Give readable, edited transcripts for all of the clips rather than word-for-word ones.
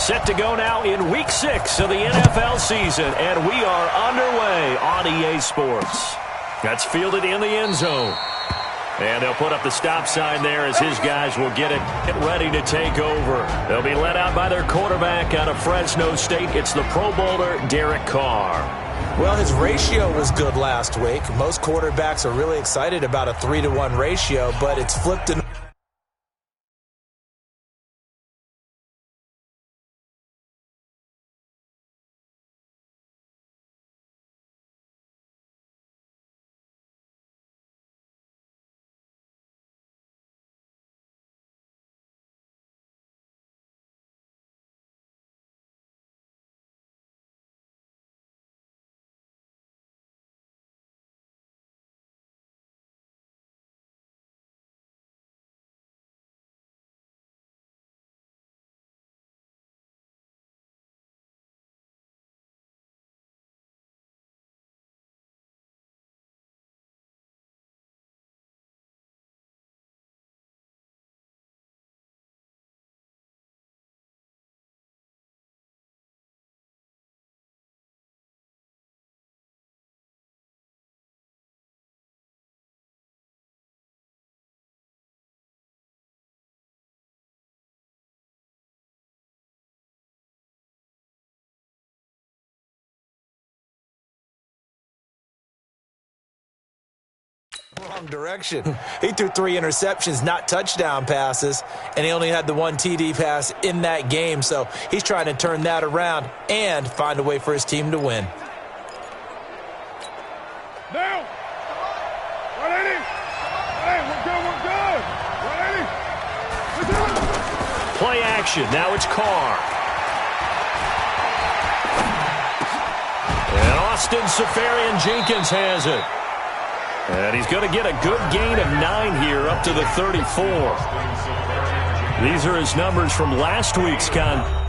Set to go now in Week 6 of the NFL season, and we are underway on EA Sports. That's fielded in the end zone. And they'll put up the stop sign there as his guys will get ready to take over. They'll be led out by their quarterback out of Fresno State. It's the Pro Bowler, Derek Carr. Well, his ratio was good last week. Most quarterbacks are really excited about a 3-to-1 ratio, but it's flipped in. Wrong direction. He threw 3 interceptions, not touchdown passes, and he only had the 1 TD pass in that game. So he's trying to turn that around and find a way for his team to win. Now, 180. Hey, we're good. 180. Play action. Now it's Carr. And Austin Seferian-Jenkins has it. And he's going to get a good gain of 9 here up to the 34. These are his numbers from last week's contest.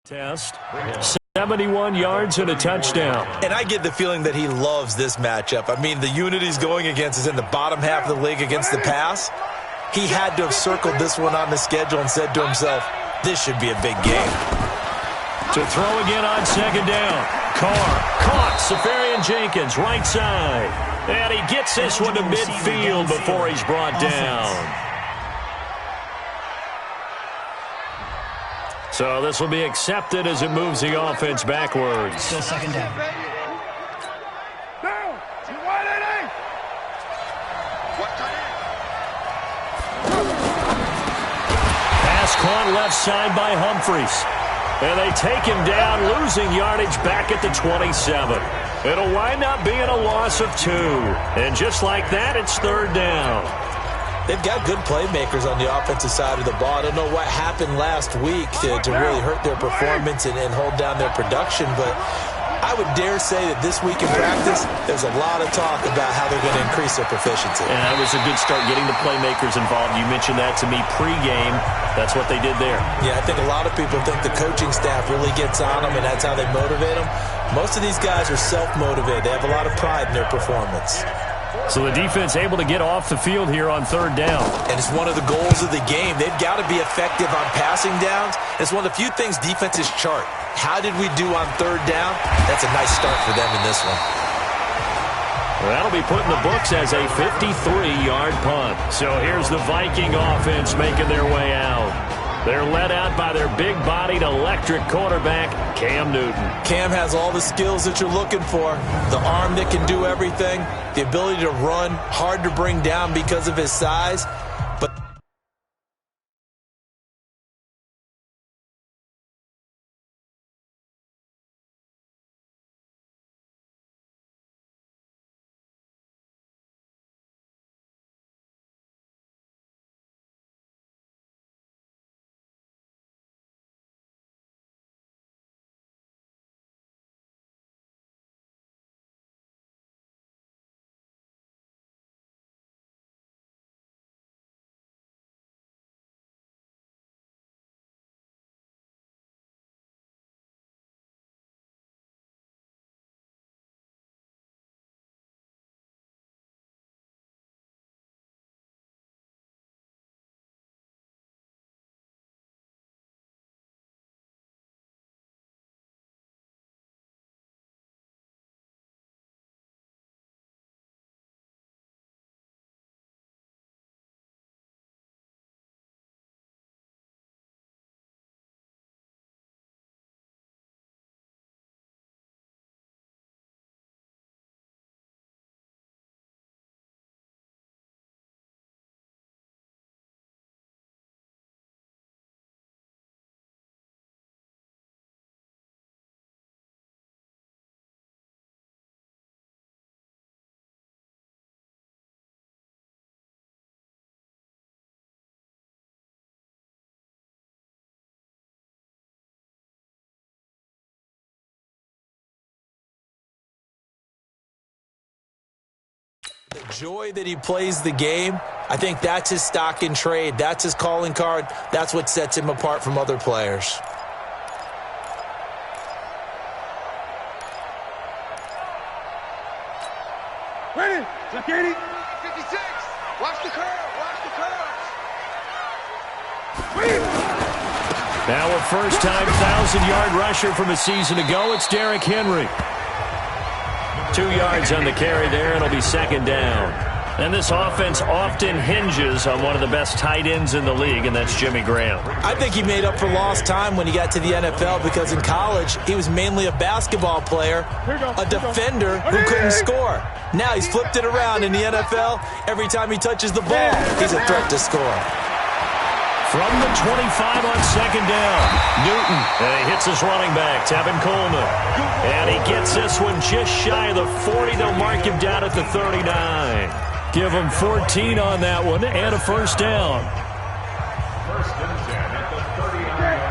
Test. 71 yards and a touchdown. And I get the feeling that he loves this matchup. I mean, the unit he's going against is in the bottom half of the league against the pass. He had to have circled this one on the schedule and said to himself, this should be a big game. To throw again on second down. Carr caught. Seferian-Jenkins, right side. And he gets this one to midfield before he's brought down. So this will be accepted as it moves the offense backwards. Still second down. Down. 180. Pass caught left side by Humphries. And they take him down, losing yardage back at the 27. It'll wind up being a loss of 2. And just like that, it's third down. They've got good playmakers on the offensive side of the ball. I don't know what happened last week to really hurt their performance and hold down their production, but I would dare say that this week in practice, there's a lot of talk about how they're going to increase their proficiency. And that was a good start, getting the playmakers involved. You mentioned that to me pregame. That's what they did there. Yeah, I think a lot of people think the coaching staff really gets on them, and that's how they motivate them. Most of these guys are self-motivated. They have a lot of pride in their performance. So the defense able to get off the field here on third down. And it's one of the goals of the game. They've got to be effective on passing downs. It's one of the few things defenses chart. How did we do on third down? That's a nice start for them in this one. That'll be put in the books as a 53-yard punt. So here's the Viking offense making their way out. They're led out by their big-bodied electric quarterback, Cam Newton. Cam has all the skills that you're looking for. The arm that can do everything, the ability to run, hard to bring down because of his size. But the joy that he plays the game, I think that's his stock in trade. That's his calling card. That's what sets him apart from other players. Ready? Check 80. 56. Watch the curve. Watch the curve. Now a first-time 1,000-yard rusher from a season ago. It's Derrick Henry. 2 yards on the carry there. It'll be second down. And this offense often hinges on one of the best tight ends in the league, and that's Jimmy Graham. I think he made up for lost time when he got to the NFL because in college, he was mainly a basketball player, a defender who couldn't score. Now he's flipped it around in the NFL. Every time he touches the ball, he's a threat to score. From the 25 on second down, Newton. And he hits his running back, Tevin Coleman. And he gets this one just shy of the 40. They'll mark him down at the 39. Give him 14 on that one and a first down.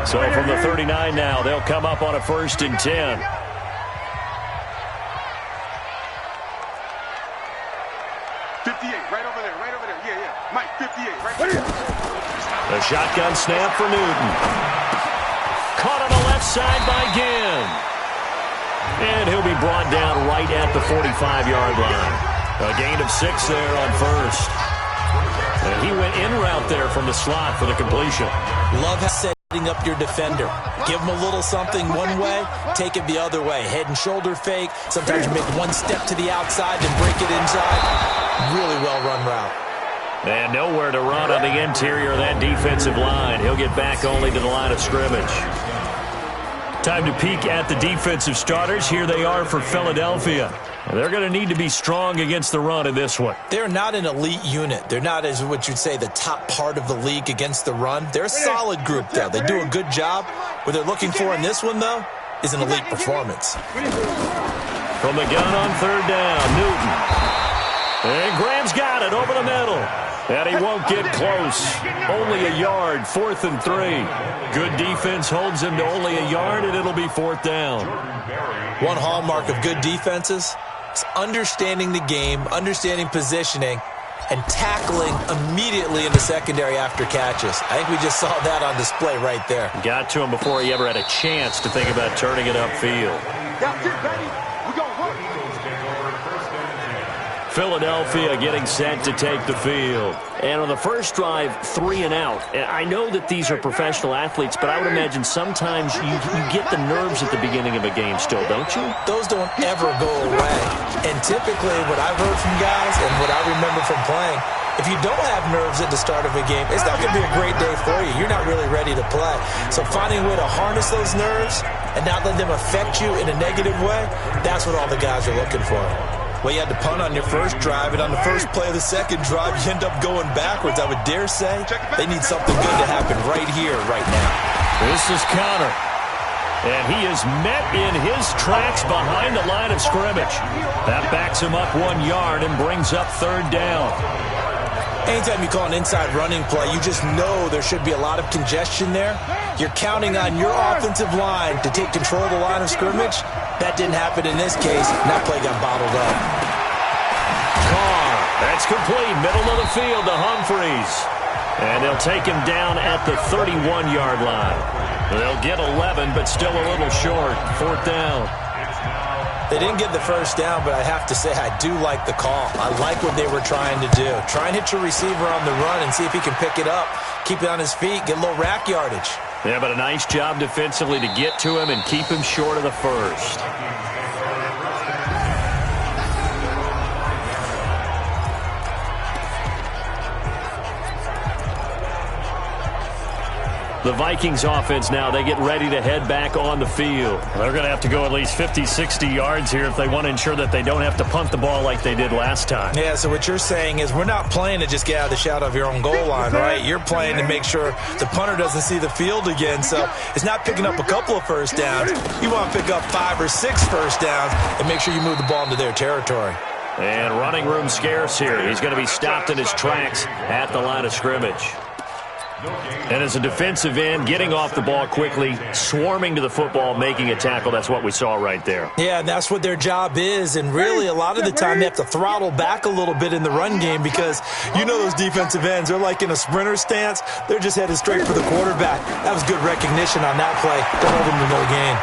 So from the 39 now, they'll come up on a 1st and 10. Right over there. Yeah. Mike, 58, right there. A shotgun snap for Newton. Caught on the left side by Ginn. And he'll be brought down right at the 45-yard line. A gain of 6 there on first. And he went in route there from the slot for the completion. Love setting up your defender. Give him a little something one way, take it the other way. Head and shoulder fake. Sometimes you make one step to the outside and break it inside. Really well-run route. And nowhere to run on the interior of that defensive line. He'll get back only to the line of scrimmage. Time to peek at the defensive starters. Here they are for Philadelphia. They're going to need to be strong against the run in this one. They're not an elite unit. They're not, as what you'd say, the top part of the league against the run. They're a solid group, though. They do a good job. What they're looking for in this one, though, is an elite performance. From the gun on third down, Newton. And Graham's got it over the middle. And he won't get close. Only a yard, 4th and 3. Good defense holds him to only a yard, and it'll be 4th down. One hallmark of good defenses is understanding the game, understanding positioning, and tackling immediately in the secondary after catches. I think we just saw that on display right there. Got to him before he ever had a chance to think about turning it upfield. That's it, baby. We're going to work. Philadelphia getting set to take the field. And on the first drive, 3 and out. And I know that these are professional athletes, but I would imagine sometimes you get the nerves at the beginning of a game still, don't you? Those don't ever go away. And typically what I've heard from guys and what I remember from playing, if you don't have nerves at the start of a game, it's not going to be a great day for you. You're not really ready to play. So finding a way to harness those nerves and not let them affect you in a negative way, that's what all the guys are looking for. Well, you had to punt on your first drive, and on the first play of the second drive, you end up going backwards. I would dare say they need something good to happen right here, right now. This is Connor. And he is met in his tracks behind the line of scrimmage. That backs him up 1 yard and brings up 3rd down. Anytime you call an inside running play, you just know there should be a lot of congestion there. You're counting on your offensive line to take control of the line of scrimmage. That didn't happen in this case, and that play got bottled up. Carr, that's complete, middle of the field to Humphreys. And they'll take him down at the 31-yard line. They'll get 11, but still a little short. 4th down. They didn't get the first down, but I have to say I do like the call. I like what they were trying to do. Try and hit your receiver on the run and see if he can pick it up, keep it on his feet, get a little rack yardage. Yeah, but a nice job defensively to get to him and keep him short of the first. The Vikings offense now, they get ready to head back on the field. They're going to have to go at least 50, 60 yards here if they want to ensure that they don't have to punt the ball like they did last time. Yeah, so what you're saying is we're not playing to just get out of the shadow of your own goal line, right? You're playing to make sure the punter doesn't see the field again. So it's not picking up a couple of first downs. You want to pick up 5 or 6 first downs and make sure you move the ball into their territory. And running room scarce here. He's going to be stopped in his tracks at the line of scrimmage. And as a defensive end, getting off the ball quickly, swarming to the football, making a tackle, that's what we saw right there. Yeah, and that's what their job is. And really, a lot of the time, they have to throttle back a little bit in the run game because you know those defensive ends, they're like in a sprinter stance. They're just headed straight for the quarterback. That was good recognition on that play to hold him to no gain.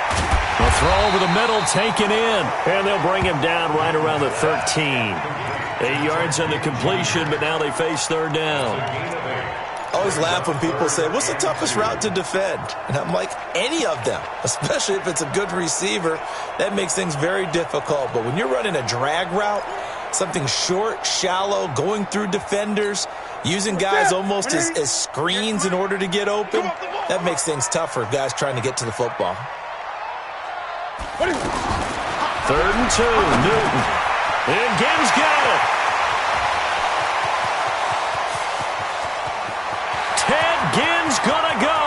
The throw over the middle, taken in. And they'll bring him down right around the 13. 8 yards on the completion, but now they face 3rd down. I always laugh when people say, what's the toughest route to defend? And I'm like, any of them, especially if it's a good receiver. That makes things very difficult. But when you're running a drag route, something short, shallow, going through defenders, using guys almost as screens in order to get open, that makes things tough for guys trying to get to the football. 3rd and 2, Newton. And Gibbs got it. Ginn's gonna go.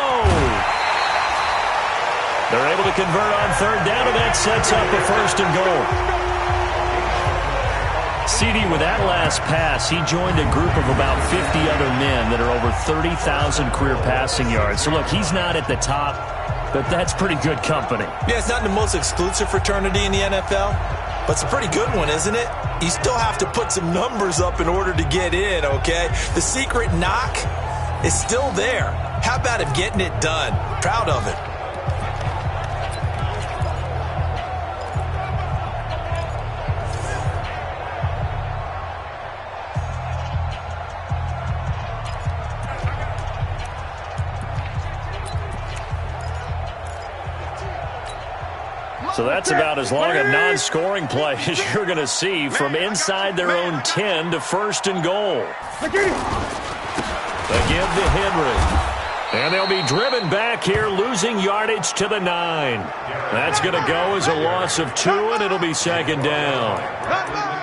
They're able to convert on 3rd down, and that sets up a 1st and goal. CD, with that last pass, he joined a group of about 50 other men that are over 30,000 career passing yards. So, look, he's not at the top, but that's pretty good company. Yeah, it's not the most exclusive fraternity in the NFL, but it's a pretty good one, isn't it? You still have to put some numbers up in order to get in, okay? The secret knock is still there. How about him getting it done? Proud of it. So that's about as long a non-scoring play as you're going to see from inside their own 10 to 1st and goal. They give to Henry. And they'll be driven back here, losing yardage to the 9. That's going to go as a loss of 2, and it'll be 2nd down.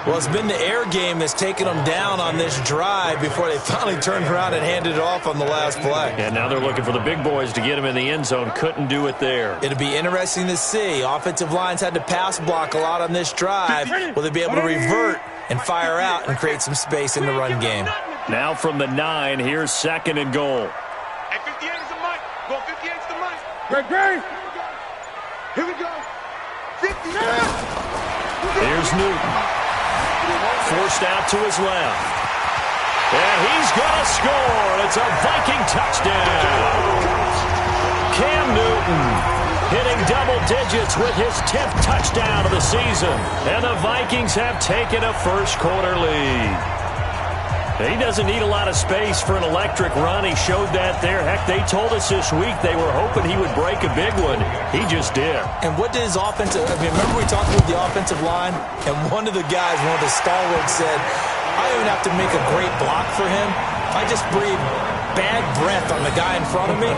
Well, it's been the air game that's taken them down on this drive before they finally turned around and handed it off on the last play. And now they're looking for the big boys to get him in the end zone. Couldn't do it there. It'll be interesting to see. Offensive lines had to pass block a lot on this drive. Will they be able to revert and fire out and create some space in the run game? Now from the 9, here's 2nd and goal. Hey, 58 is the mic. Go 58 is the mic. Great. Here we go. 50. Here's Newton. Forced out to his left. And he's going to score. It's a Viking touchdown. Cam Newton hitting double digits with his 10th touchdown of the season. And the Vikings have taken a first-quarter lead. He doesn't need a lot of space for an electric run. He showed that there. Heck, they told us this week they were hoping he would break a big one. He just did. And what did his offensive – remember we talked about the offensive line? And one of the guys, one of the stalwarts said, I don't even have to make a great block for him. I just breathe bad breath on the guy in front of me.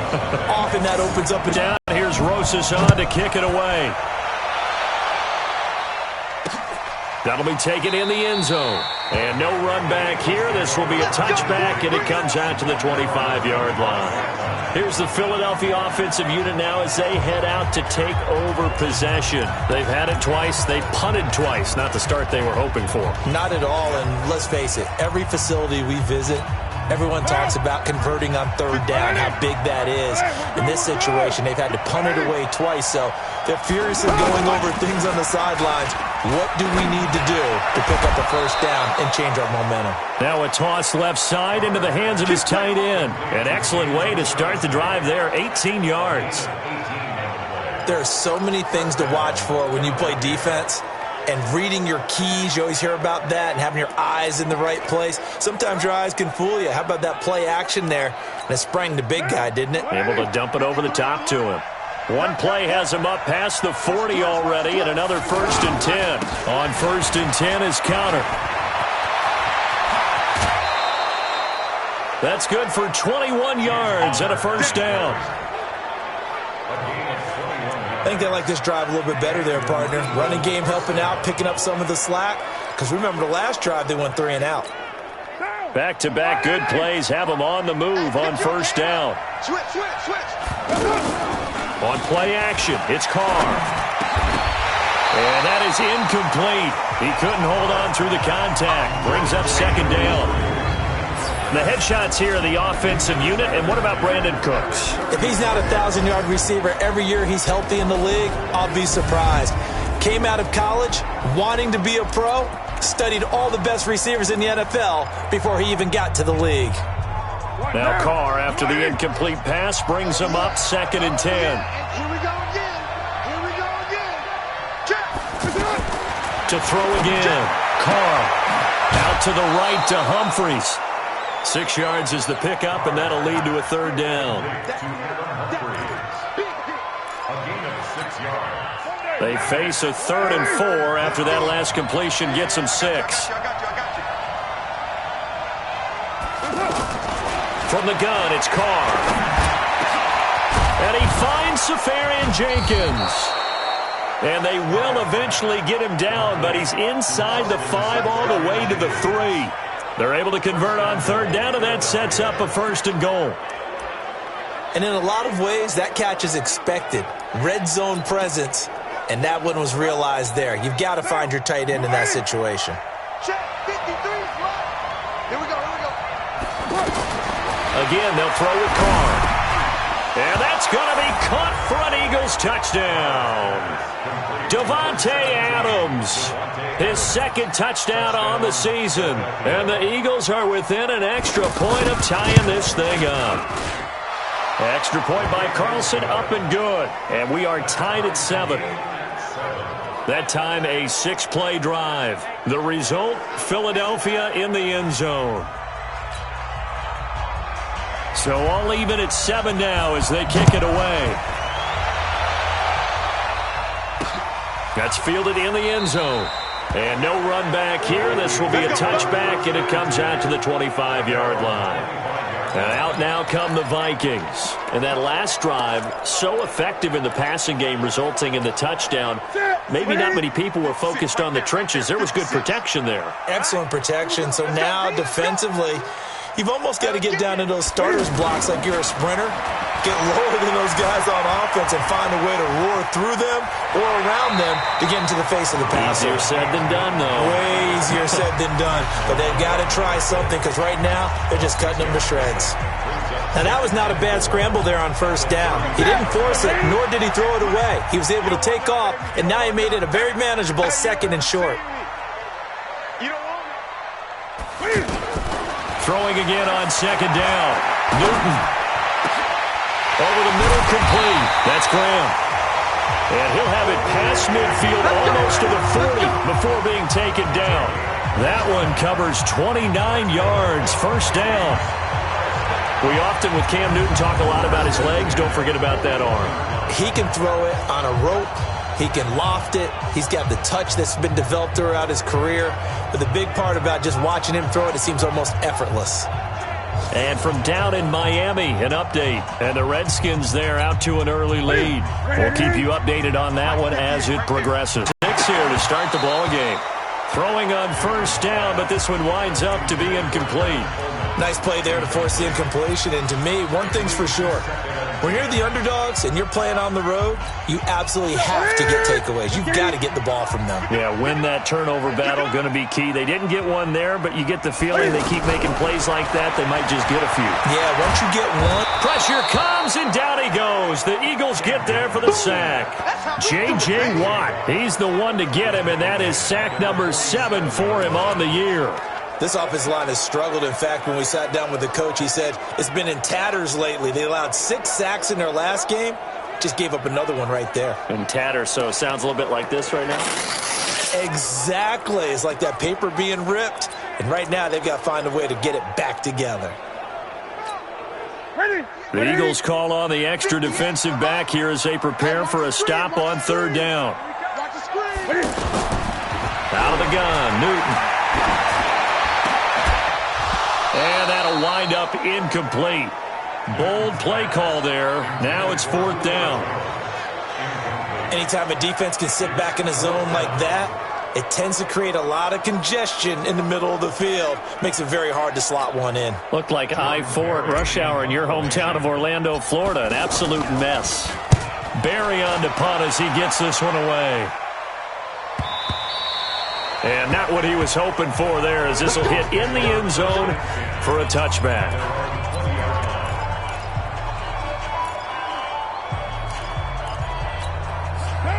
Often that opens up a down. Here's Rosas on to kick it away. That'll be taken in the end zone. And no run back here. This will be a touchback, and it comes out to the 25-yard line. Here's the Philadelphia offensive unit now as they head out to take over possession. They've had it twice. They punted twice. Not the start they were hoping for. Not at all, and let's face it, every facility we visit, everyone talks about converting on third down, how big that is. In this situation, they've had to punt it away twice, so they're furiously going over things on the sidelines. What do we need to do to pick up a first down and change our momentum? Now a toss left side into the hands of his tight end. An excellent way to start the drive there, 18 yards. There are so many things to watch for when you play defense. And reading your keys, you always hear about that, and having your eyes in the right place. Sometimes your eyes can fool you. How about that play action there? And it sprang the big guy, didn't it? Able to dump it over the top to him. One play has him up past the 40 already, and another 1st and 10. On 1st and 10 is counter. That's good for 21 yards and a first down. I think they like this drive a little bit better there, partner. Running game helping out, picking up some of the slack. Because remember, the last drive they went 3 and out. Back-to-back good plays have them on the move on first down. Switch. On play action, it's Carr. And that is incomplete. He couldn't hold on through the contact. Brings up 2nd down. The headshots here of the offensive unit, and what about Brandon Cooks? If he's not a 1,000-yard receiver every year he's healthy in the league, I'll be surprised. Came out of college wanting to be a pro, studied all the best receivers in the NFL before he even got to the league. Now Carr, after the incomplete pass, brings him up 2nd and 10. Here we go again. Check. To throw again. Carr out to the right to Humphreys. 6 yards is the pickup, and that'll lead to a 3rd down. They face a 3rd and 4 after that last completion gets them 6. From the gun, it's Carr. And he finds Safarian-Jenkins. And they will eventually get him down, but he's inside the 5 all the way to the 3. They're able to convert on 3rd down, and that sets up a 1st and goal. And in a lot of ways, that catch is expected. Red zone presence, and that one was realized there. You've got to find your tight end in that situation. Check. 53. Here we go. Again, they'll throw with Carr. And that's going to be caught for an Eagles touchdown. Davante Adams, his 2nd touchdown on the season. And the Eagles are within an extra point of tying this thing up. Extra point by Carlson, up and good. And we are tied at 7. That time a 6-play drive. The result, Philadelphia in the end zone. So all even at 7 now as they kick it away. That's fielded in the end zone. And no run back here. This will be a touchback, and it comes out to the 25-yard line. And out now come the Vikings. And that last drive, so effective in the passing game, resulting in the touchdown. Maybe not many people were focused on the trenches. There was good protection there. Excellent protection. So now defensively, you've almost got to get down to those starters blocks like you're a sprinter. Get lower than those guys on offense and find a way to roar through them or around them to get into the face of the passer. Easier said than done, though. Way easier said than done. But they've got to try something because right now they're just cutting them to shreds. Now, that was not a bad scramble there on 1st down. He didn't force it, nor did he throw it away. He was able to take off, and now he made it a very manageable 2nd and short. Throwing again on 2nd down. Newton. Over the middle incomplete. That's Graham. And he'll have it past midfield almost to the 40 before being taken down. That one covers 29 yards, first down. We often, with Cam Newton, talk a lot about his legs. Don't forget about that arm. He can throw it on a rope. He can loft it. He's got the touch that's been developed throughout his career. But the big part about just watching him throw it, it seems almost effortless. And from down in Miami, an update. And the Redskins there out to an early lead. We'll keep you updated on that one as it progresses. 6 here to start the ball game. Throwing on first down, but this one winds up to be incomplete. Nice play there to force the incompletion. And to me, one thing's for sure. When you're the underdogs and you're playing on the road, you absolutely have to get takeaways. You've got to get the ball from them. Yeah, win that turnover battle, going to be key. They didn't get one there, but you get the feeling they keep making plays like that, they might just get a few. Yeah, once you get one. Pressure comes, and down he goes. The Eagles get there for the sack. J.J. Watt, he's the one to get him, and that is sack number 7 for him on the year. This offensive line has struggled. In fact, when we sat down with the coach, he said it's been in tatters lately. They allowed 6 sacks in their last game. Just gave up another one right there. In tatters, so it sounds a little bit like this right now? Exactly. It's like that paper being ripped. And right now, they've got to find a way to get it back together. The Eagles call on the extra defensive back here as they prepare for a stop on third down. Out of the gun, Newton. And that'll wind up incomplete. Bold play call there. Now it's fourth down. Anytime a defense can sit back in a zone like that, it tends to create a lot of congestion in the middle of the field. Makes it very hard to slot one in. Looked like I-4 at rush hour in your hometown of Orlando, Florida. An absolute mess. Barry on to punt as he gets this one away. And not what he was hoping for there, as this will hit in the end zone for a touchback.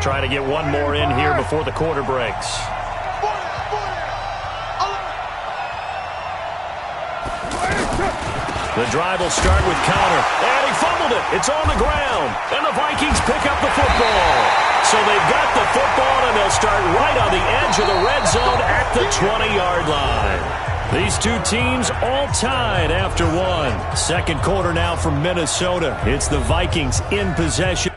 Trying to get one more in here before the quarter breaks. The drive will start with Connor. And he fumbled it. It's on the ground. And the Vikings pick up the football. So they've got the football, and they'll start right on the edge of the red zone at the 20-yard line. These two teams all tied after one. Second quarter now from Minnesota. It's the Vikings in possession.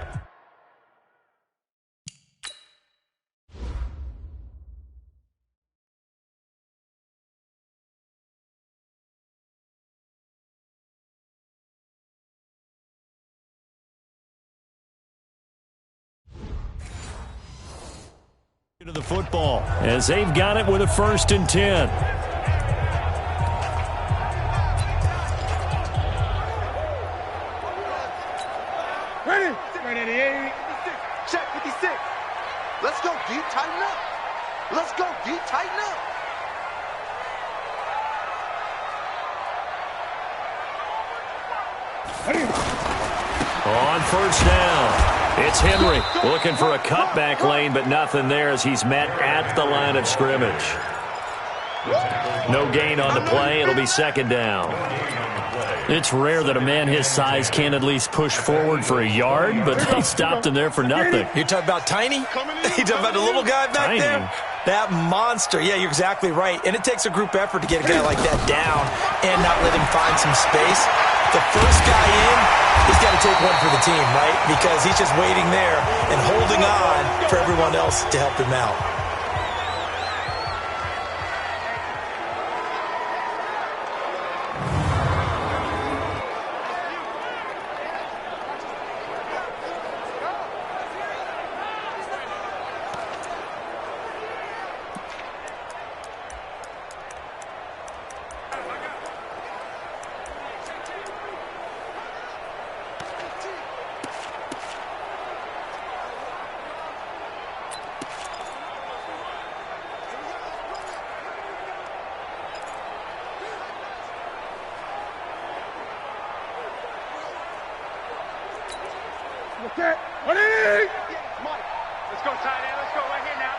To the football as they've got it with a 1st and 10. Ready? 88. Check 56. Let's go deep, tighten up. Let's go deep, tighten up. On first down. It's Henry looking for a cutback lane, but nothing there as he's met at the line of scrimmage. No gain on the play. It'll be second down. It's rare that a man his size can at least push forward for a yard, but they stopped him there for nothing. You're talking about Tiny? You're talking about the little guy back there? That monster. Yeah, you're exactly right. And it takes a group effort to get a guy like that down and not let him find some space. The first guy in, he's got to take one for the team, right? Because he's just waiting there and holding on for everyone else to help him out. Okay. Ready? Mike, let's go tight end. Let's go right here now.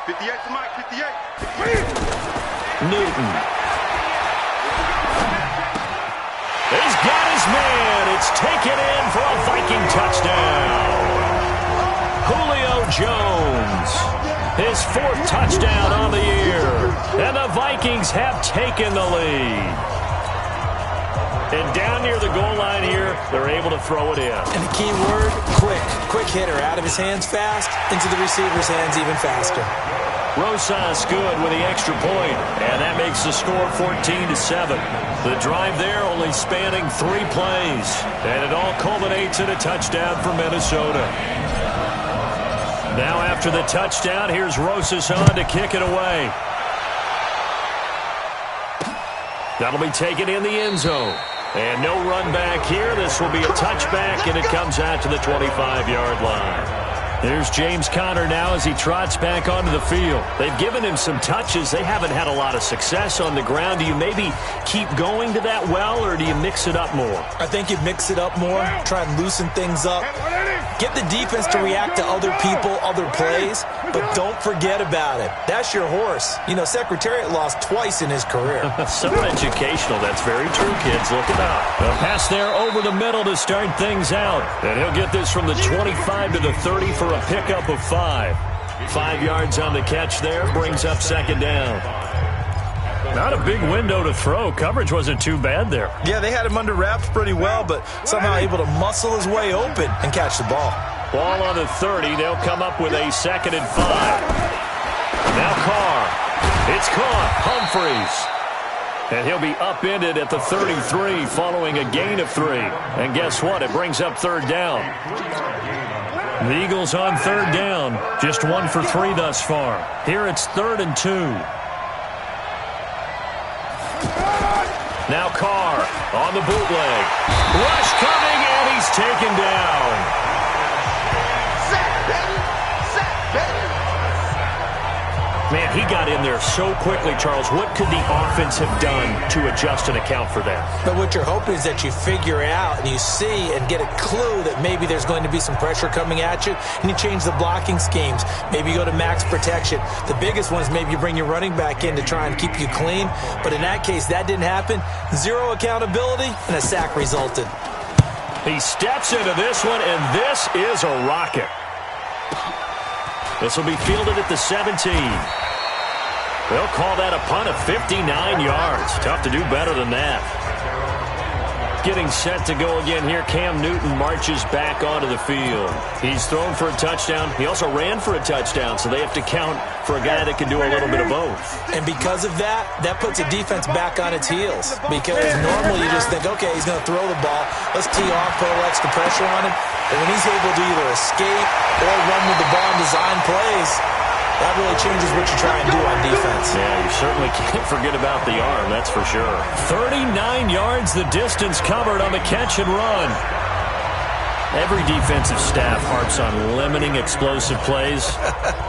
58 to Mike, 58. Newton. He's got his man. It's taken in for a Viking touchdown. Julio Jones, his 4th touchdown on the year. And the Vikings have taken the lead. And down near the goal line here, they're able to throw it in. And the key word, quick. Quick hitter. Out of his hands fast, into the receiver's hands even faster. Rosas good with the extra point, and that makes the score 14-7. The drive there only spanning 3 plays, and it all culminates in a touchdown for Minnesota. Now after the touchdown, here's Rosas on to kick it away. That'll be taken in the end zone. And no run back here. This will be a touchback, and it comes out to the 25-yard line. There's James Conner now as he trots back onto the field. They've given him some touches. They haven't had a lot of success on the ground. Do you maybe keep going to that well, or do you mix it up more? I think you mix it up more, try and loosen things up. Get the defense to react to other people, other plays, but don't forget about it. That's your horse. You know, Secretariat lost twice in his career. So educational. That's very true, kids. Look out. A pass there over the middle to start things out. And he'll get this from the 25 to the 30 for a pickup of 5. 5 yards on the catch there. Brings up 2nd down. Not a big window to throw. Coverage wasn't too bad there. Yeah, they had him under wraps pretty well, but somehow able to muscle his way open and catch the ball. Ball on the 30. They'll come up with a 2nd and 5. Now Carr. It's caught. Humphreys. And he'll be upended at the 33 following a gain of 3. And guess what? It brings up 3rd down. The Eagles on 3rd down. Just 1 for 3 thus far. Here it's 3rd and 2. Now Carr on the bootleg. Rush coming, and he's taken down. Man, he got in there so quickly, Charles. What could the offense have done to adjust and account for that? But what you're hoping is that you figure out and you see and get a clue that maybe there's going to be some pressure coming at you, and you change the blocking schemes. Maybe you go to max protection. The biggest one is maybe you bring your running back in to try and keep you clean. But in that case, that didn't happen. 0 accountability, and a sack resulted. He steps into this one, and this is a rocket. This will be fielded at the 17. They'll call that a punt of 59 yards. Tough to do better than that. Getting set to go again here, Cam Newton marches back onto the field. He's thrown for a touchdown. He also ran for a touchdown, so they have to count for a guy that can do a little bit of both. And because of that, that puts a defense back on its heels. Because normally you just think, okay, he's going to throw the ball. Let's tee off, put a little extra pressure on him. And when he's able to either escape or run with the ball and design plays, that really changes what you try and do on defense. Yeah, you certainly can't forget about the arm, that's for sure. 39 yards the distance covered on the catch and run. Every defensive staff harps on limiting explosive plays.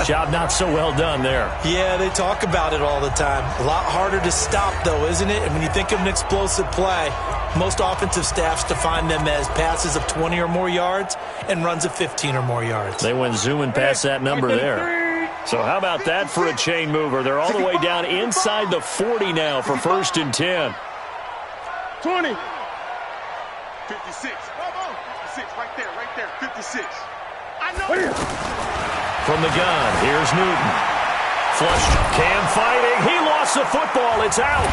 Job not so well done there. Yeah, they talk about it all the time. A lot harder to stop, though, isn't it? And when you think of an explosive play, most offensive staffs define them as passes of 20 or more yards and runs of 15 or more yards. They went zooming past that number there. So how about that for a chain mover? They're all the way down inside the 40 now for 1st and 10. 20. 56. 56, right there, 56. I know. From the gun, here's Newton. Flushed, Cam fighting. He lost the football. It's out.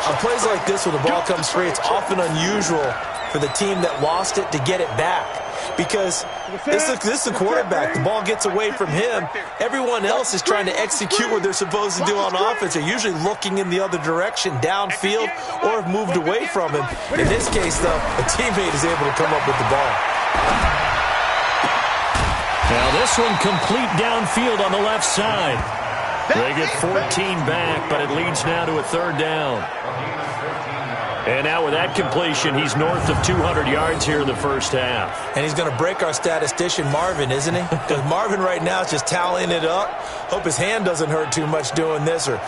On plays like this, when the ball comes free, it's often unusual for the team that lost it to get it back. Because this is the quarterback. The ball gets away from him. Everyone else is trying to execute what they're supposed to do on offense. They're usually looking in the other direction, downfield, or have moved away from him. In this case, though, a teammate is able to come up with the ball. Now this one complete downfield on the left side. They get 14 back, but it leads now to a 3rd down. And now with that completion, he's north of 200 yards here in the first half. And he's going to break our statistician, Marvin, isn't he? Because Marvin right now is just tallying it up. Hope his hand doesn't hurt too much doing this or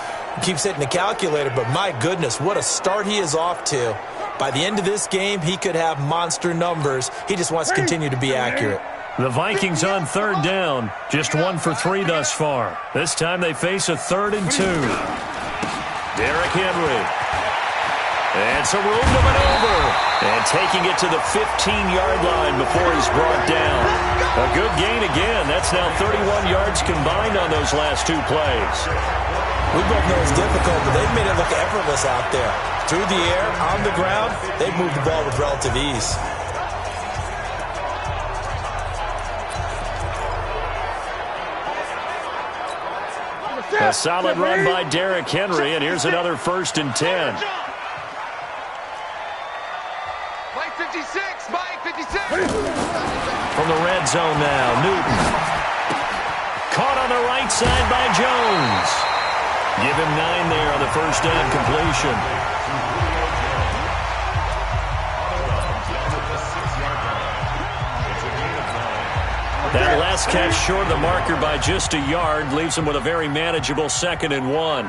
keeps hitting the calculator. But my goodness, what a start he is off to. By the end of this game, he could have monster numbers. He just wants to continue to be accurate. The Vikings on third down. Just 1 for 3 thus far. This time they face a 3rd and 2. Derrick Henry. And some room to maneuver. And taking it to the 15-yard line before he's brought down. A good gain again. That's now 31 yards combined on those last 2 plays. We both know it's difficult, but they've made it look effortless out there. Through the air, on the ground, they've moved the ball with relative ease. A solid run by Derrick Henry, and here's another 1st and 10. Mike 56, Mike 56. From the red zone now, Newton. Caught on the right side by Jones. Give him 9 there on the 1st down completion. That last catch short of the marker by just a yard leaves him with a very manageable 2nd and 1.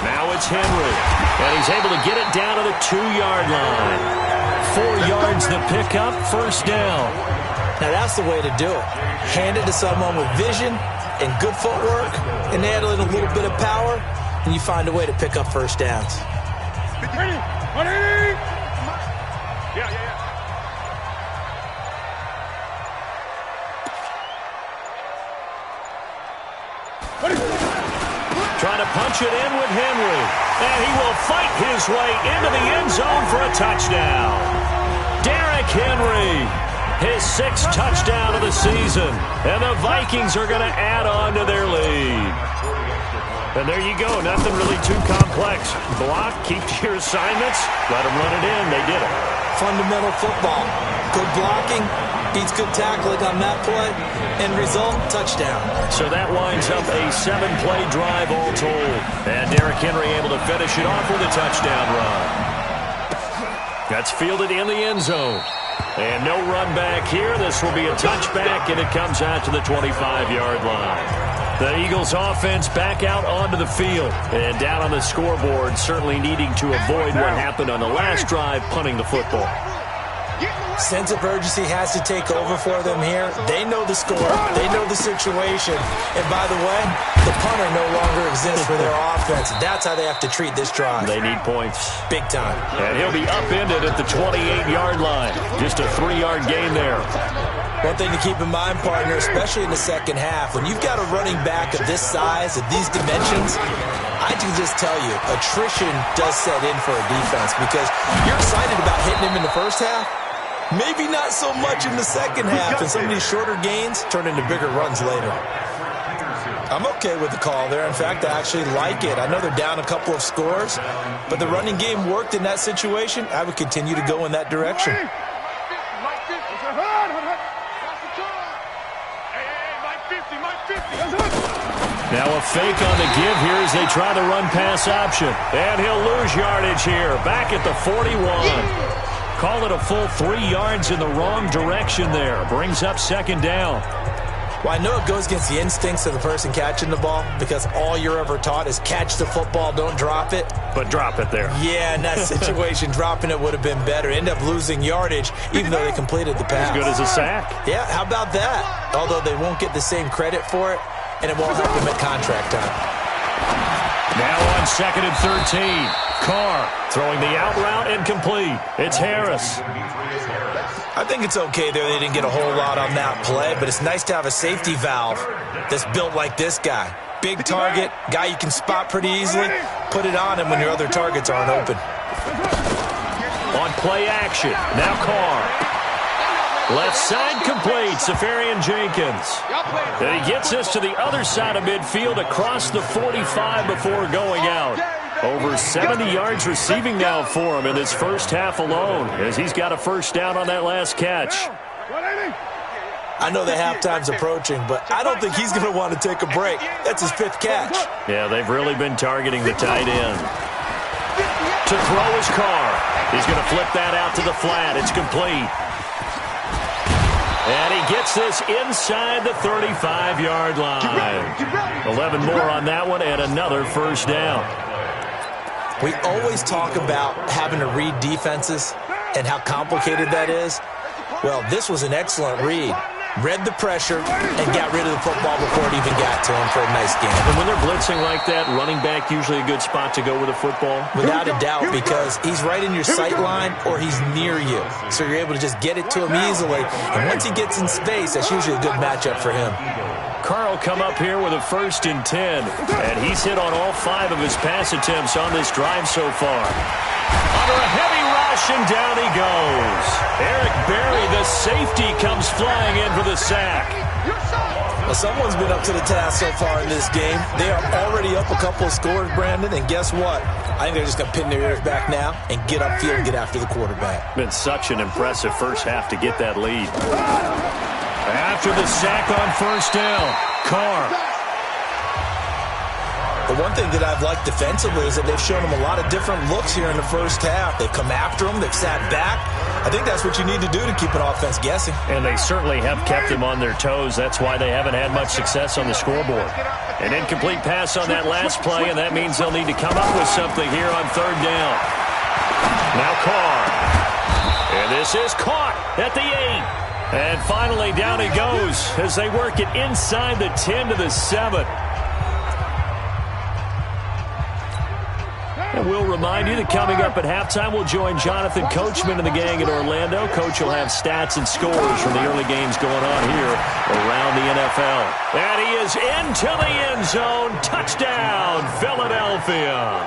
Now it's Henry, and he's able to get it down to the 2-yard line. 4 yards the pickup, 1st down. Now that's the way to do it. Hand it to someone with vision and good footwork, and add in a little bit of power, and you find a way to pick up 1st downs. Trying to punch it in with Henry. And he will fight his way into the end zone for a touchdown. Derrick Henry, his 6th touchdown of the season. And the Vikings are going to add on to their lead. And there you go. Nothing really too complex. Block, keep to your assignments, let them run it in. They did it. Fundamental football. Good blocking beats good tackling on that play. End result, touchdown. So that winds up a 7-play drive all told. And Derrick Henry able to finish it off with a touchdown run. That's fielded in the end zone. And no run back here. This will be a touchback, and it comes out to the 25-yard line. The Eagles offense back out onto the field. And down on the scoreboard, certainly needing to avoid what happened on the last drive, punting the football. Sense of urgency has to take over for them here. They know the score. They know the situation. And by the way, the punter no longer exists for their offense. That's how they have to treat this drive. They need points. Big time. And he'll be upended at the 28-yard line. Just a 3-yard gain there. One thing to keep in mind, partner, especially in the second half, when you've got a running back of this size, of these dimensions, I can just tell you, attrition does set in for a defense because you're excited about hitting him in the first half. Maybe not so much in the second half, and some of these shorter gains turn into bigger runs later. I'm okay with the call there. In fact, I actually like it. I know they're down a couple of scores, but the running game worked in that situation. I would continue to go in that direction. Now a fake on the give here as they try the run-pass option. And he'll lose yardage here, back at the 41. Call it a full 3 yards in the wrong direction there. Brings up 2nd down. Well, I know it goes against the instincts of the person catching the ball because all you're ever taught is catch the football, don't drop it. But drop it there. Yeah, in that situation, dropping it would have been better. End up losing yardage, even though they completed the pass. As good as a sack. Yeah, how about that? Although they won't get the same credit for it, and it won't help them at contract time. Now on 2nd and 13. Carr throwing the out route incomplete. It's Harris. I think it's okay there. They didn't get a whole lot on that play, but it's nice to have a safety valve that's built like this guy. Big target, guy you can spot pretty easily. Put it on him when your other targets aren't open. On play action. Now Carr. Left side complete, Safarian Jenkins. And he gets us to the other side of midfield across the 45 before going out. Over 70 yards receiving now for him in this first half alone as he's got a 1st down on that last catch. I know the halftime's approaching, but I don't think he's going to want to take a break. That's his 5th catch. Yeah, they've really been targeting the tight end. To throw his Carr. He's going to flip that out to the flat. It's complete. And he gets this inside the 35-yard line. 11 more on that one and another 1st down. We always talk about having to read defenses and how complicated that is. Well, this was an excellent read. Read the pressure and got rid of the football before it even got to him for a nice game. And when they're blitzing like that, running back usually a good spot to go with a football? Without a doubt, because he's right in your sight line or he's near you. So you're able to just get it to him easily. And once he gets in space, that's usually a good matchup for him. Carl come up here with a 1st and 10. And he's hit on all 5 of his pass attempts on this drive so far. Under a heavy rush, and down he goes. Eric Berry, the safety, comes flying in for the sack. Well, someone's been up to the task so far in this game. They are already up a couple of scores, Brandon, and guess what? I think they're just going to pin their ears back now and get upfield and get after the quarterback. Been such an impressive first half to get that lead. After the sack on 1st down, Carr. The one thing that I've liked defensively is that they've shown them a lot of different looks here in the first half. They've come after them. They've sat back. I think that's what you need to do to keep an offense guessing. And they certainly have kept them on their toes. That's why they haven't had much success on the scoreboard. An incomplete pass on that last play, and that means they'll need to come up with something here on 3rd down. Now Carr. And this is caught at the 8. And finally down he goes as they work it inside the 10 to the 7. And we'll remind you that coming up at halftime, we'll join Jonathan Coachman and the gang in Orlando. Coach will have stats and scores from the early games going on here around the NFL. And he is into the end zone. Touchdown, Philadelphia.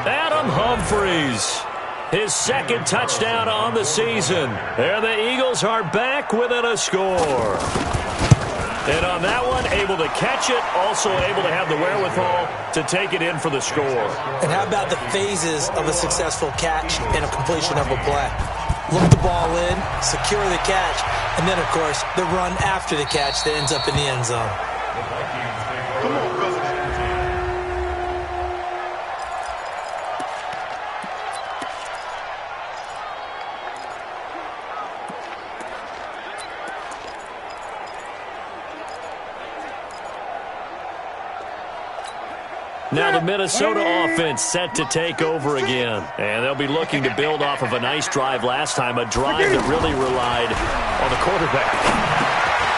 Adam Humphries, his 2nd touchdown on the season. And the Eagles are back within a score. And on that one, able to catch it, also able to have the wherewithal to take it in for the score. And how about the phases of a successful catch and a completion of a play? Look the ball in, secure the catch, and then, of course, the run after the catch that ends up in the end zone. Come on, brother. Now the Minnesota offense set to take over again. And they'll be looking to build off of a nice drive last time, a drive that really relied on the quarterback.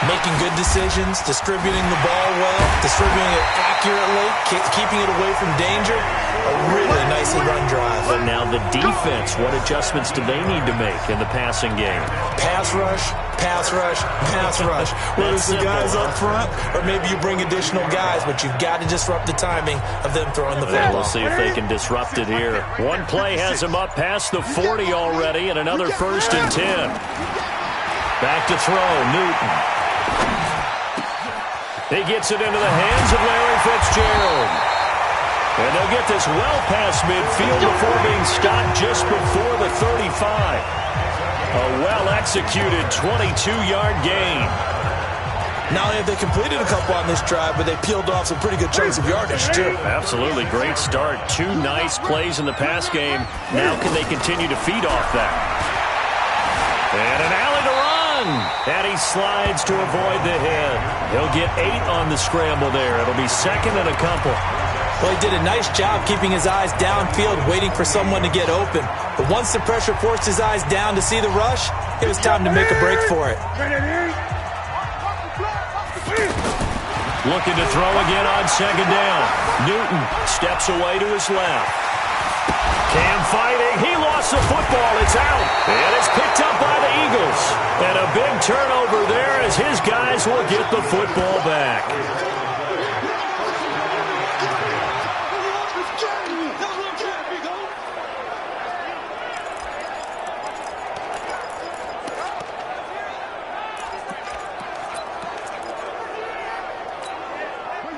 Making good decisions, distributing the ball well, distributing it accurately, keeping it away from danger. A really nicely run drive. But now the defense, what adjustments do they need to make in the passing game? Pass rush, pass rush, pass rush. Whether it's the guys up front or maybe you bring additional guys, but you've got to disrupt the timing of them throwing the football. We'll see if they can disrupt it here. One play has him up past the 40 already, and another 1st and 10. Back to throw, Newton. He gets it into the hands of Larry Fitzgerald. And they'll get this well past midfield before being stopped just before the 35. A well-executed 22-yard gain. Not only have they completed a couple on this drive, but they peeled off some pretty good chunks of yardage, too. Absolutely. Great start. 2 nice plays in the pass game. Now can they continue to feed off that? And an alley to run. And he slides to avoid the hit. He'll get 8 on the scramble there. It'll be 2nd and a couple. Well, he did a nice job keeping his eyes downfield, waiting for someone to get open. But once the pressure forced his eyes down to see the rush, it was time to make a break for it. Looking to throw again on 2nd down. Newton steps away to his left. Cam fighting. He lost the football. It's out. And it's picked up by the Eagles. And a big turnover there as his guys will get the football back.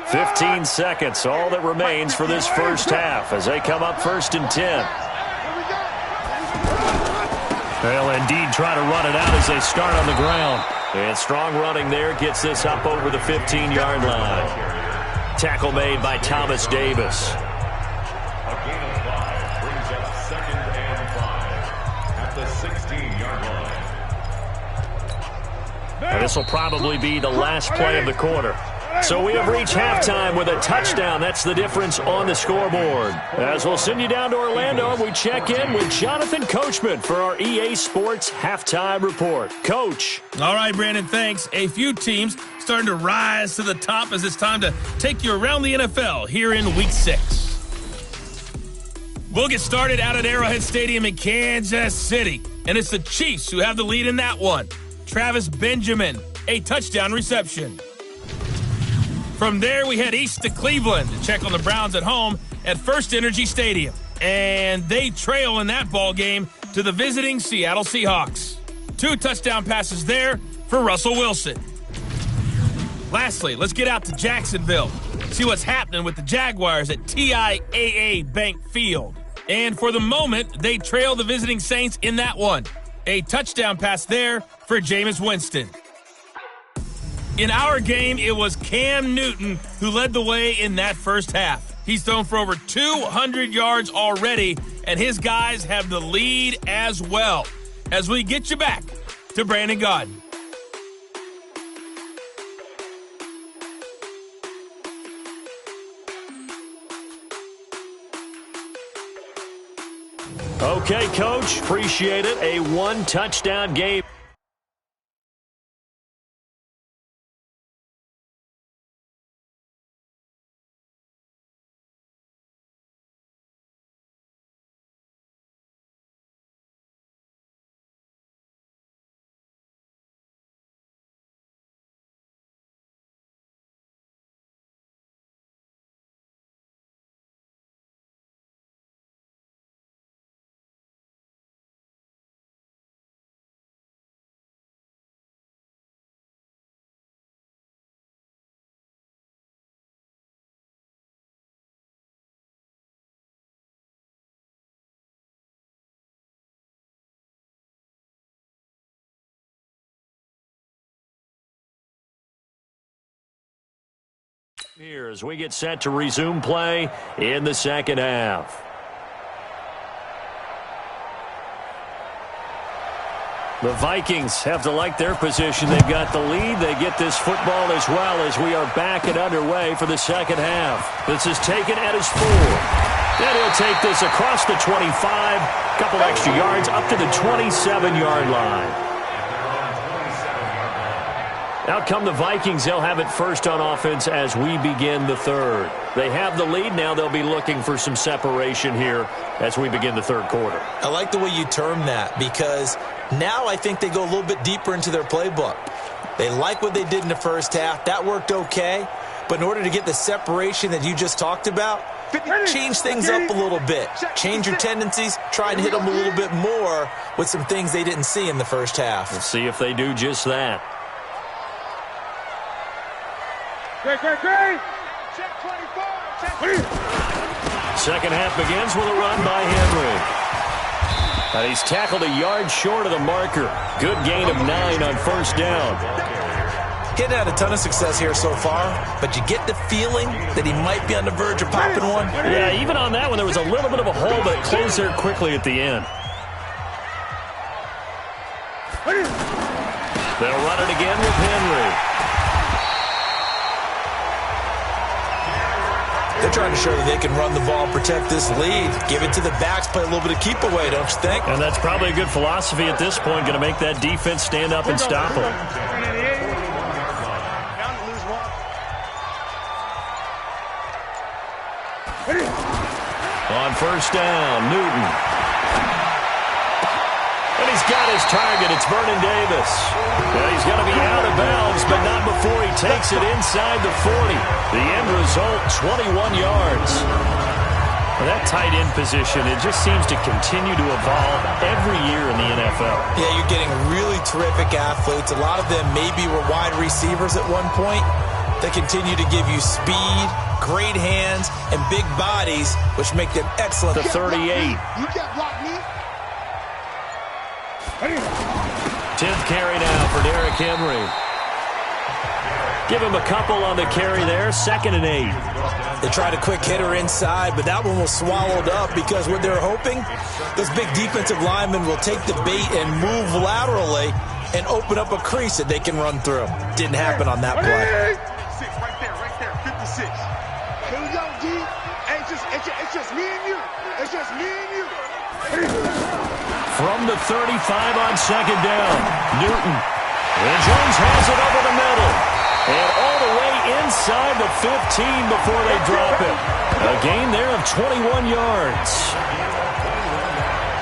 15 seconds, all that remains for this first half as they come up 1st and 10. They'll indeed try to run it out as they start on the ground. And strong running there gets this up over the 15-yard line. Tackle made by Thomas Davis. A gain of 5 brings up 2nd and 5 at the 16-yard line. And this will probably be the last play of the quarter. So we have reached halftime with a touchdown. That's the difference on the scoreboard. As we'll send you down to Orlando, we check in with Jonathan Coachman for our EA Sports Halftime Report. Coach. All right, Brandon, thanks. A few teams starting to rise to the top as it's time to take you around the NFL here in Week 6. We'll get started out at Arrowhead Stadium in Kansas City, and it's the Chiefs who have the lead in that one. Travis Benjamin, a touchdown reception. From there, we head east to Cleveland to check on the Browns at home at First Energy Stadium. And they trail in that ball game to the visiting Seattle Seahawks. 2 touchdown passes there for Russell Wilson. Lastly, let's get out to Jacksonville, see what's happening with the Jaguars at TIAA Bank Field. And for the moment, they trail the visiting Saints in that one. A touchdown pass there for Jameis Winston. In our game, it was Cam Newton who led the way in that first half. He's thrown for over 200 yards already, and his guys have the lead as well. As we get you back to Brandon Gaudin. Okay, Coach. Appreciate it. A 1-touchdown game. Here as we get set to resume play in the second half. The Vikings have to like their position. They've got the lead. They get this football as well as we are back and underway for the second half. This is taken at his 4. Then he'll take this across the 25, couple extra yards up to the 27-yard line. Out come the Vikings. They'll have it first on offense as we begin the third. They have the lead. Now they'll be looking for some separation here as we begin the third quarter. I like the way you term that because now I think they go a little bit deeper into their playbook. They like what they did in the first half. That worked okay. But in order to get the separation that you just talked about, change things up a little bit. Change your tendencies. Try and hit them a little bit more with some things they didn't see in the first half. We'll see if they do just that. Great. Check 24. Second half begins with a run by Henry. And he's tackled a yard short of the marker. Good gain of 9 on first down. Getting had a ton of success here so far, but you get the feeling that he might be on the verge of popping one. Yeah, even on that one, there was a little bit of a hole, but it closed there quickly at the end. They'll run it again with Henry. They're trying to show that they can run the ball, protect this lead, give it to the backs, play a little bit of keep away, don't you think? And that's probably a good philosophy at this point, going to make that defense stand up and stop them. On first down, Newton. And he's got his target. It's Vernon Davis. And he's going to be out of bounds, but not before he takes it inside the 40. The end result, 21 yards. And that tight end position, it just seems to continue to evolve every year in the NFL. Yeah, you're getting really terrific athletes. A lot of them maybe were wide receivers at one point. They continue to give you speed, great hands, and big bodies, which make them excellent. The 38. You can't block me. 10th carry now for Derrick Henry. Give him a couple on the carry there. 2nd and 8. They tried a quick hitter inside, but that one was swallowed up because what they're hoping, those big defensive linemen will take the bait and move laterally and open up a crease that they can run through. Didn't happen on that play. 6 right there. It's just me and you. It's just me and you. From the 35 on second down, Newton. And Jones has it over the middle. And all the way inside the 15 before they drop it. A gain there of 21 yards.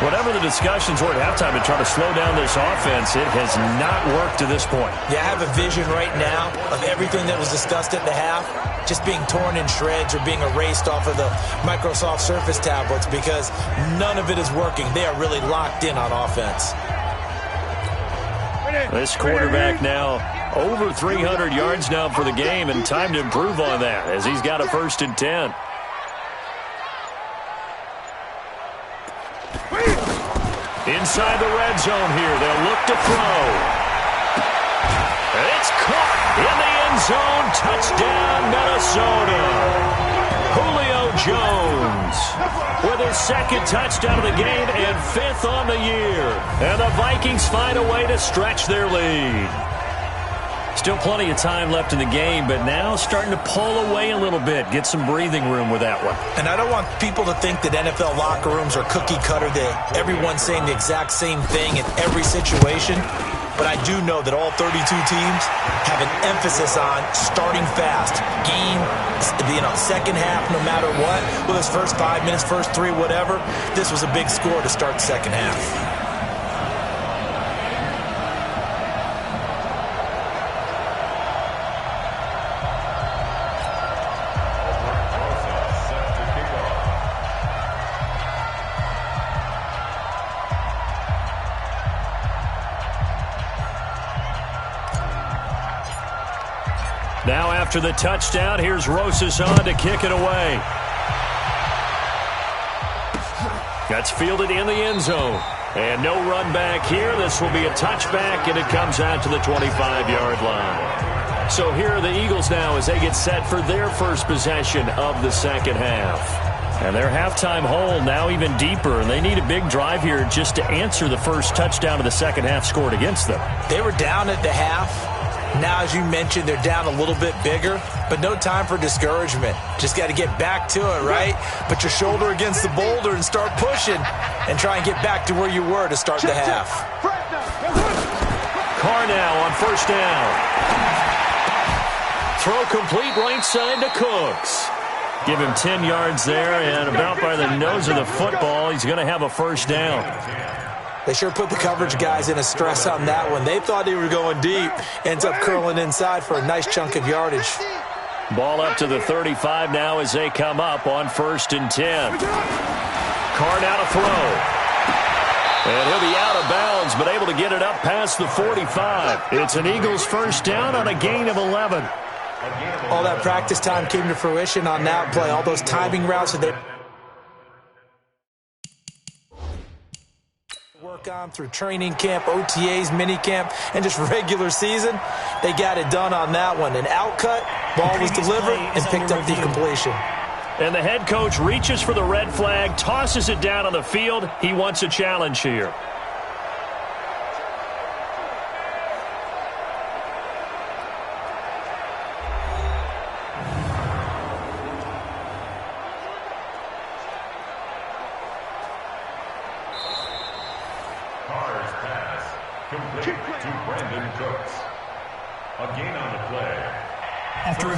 Whatever the discussions were at halftime to try to slow down this offense, it has not worked to this point. Yeah, I have a vision right now of everything that was discussed at the half just being torn in shreds or being erased off of the Microsoft Surface tablets because none of it is working. They are really locked in on offense. This quarterback now over 300 yards now for the game, and time to improve on that as he's got a 1st and 10. Inside the red zone here, they'll look to throw. And it's caught in the end zone. Touchdown, Minnesota. Julio Jones with his 2nd touchdown of the game and 5th on the year. And the Vikings find a way to stretch their lead. Still plenty of time left in the game, but now starting to pull away a little bit. Get some breathing room with that one. And I don't want people to think that NFL locker rooms are cookie cutter, that everyone's saying the exact same thing in every situation. But I do know that all 32 teams have an emphasis on starting fast. Game, second half, no matter what. Whether it's first 5 minutes, first 3, whatever. This was a big score to start the second half. Now after the touchdown, here's Rosas on to kick it away. That's fielded in the end zone. And no run back here. This will be a touchback, and it comes out to the 25-yard line. So here are the Eagles now as they get set for their first possession of the second half. And their halftime hole now even deeper, and they need a big drive here just to answer the first touchdown of the second half scored against them. They were down at the half. Now, as you mentioned, they're down a little bit bigger, but no time for discouragement. Just got to get back to it, right? Put your shoulder against the boulder and start pushing and try and get back to where you were to start the half. Carr now on first down. Throw complete right side to Cooks. Give him 10 yards there, and about by the nose of the football, he's going to have a first down. They sure put the coverage guys in a stress on that one. They thought they were going deep. Ends up curling inside for a nice chunk of yardage. Ball up to the 35 now as they come up on 1st and 10. Carr now to throw. And he'll be out of bounds, but able to get it up past the 45. It's an Eagles first down on a gain of 11. All that practice time came to fruition on that play. All those timing routes that they work on through training camp, OTAs, minicamp, and just regular season. They got it done on that one. An outcut, ball was delivered, and picked up the completion. And the head coach reaches for the red flag, tosses it down on the field. He wants a challenge here.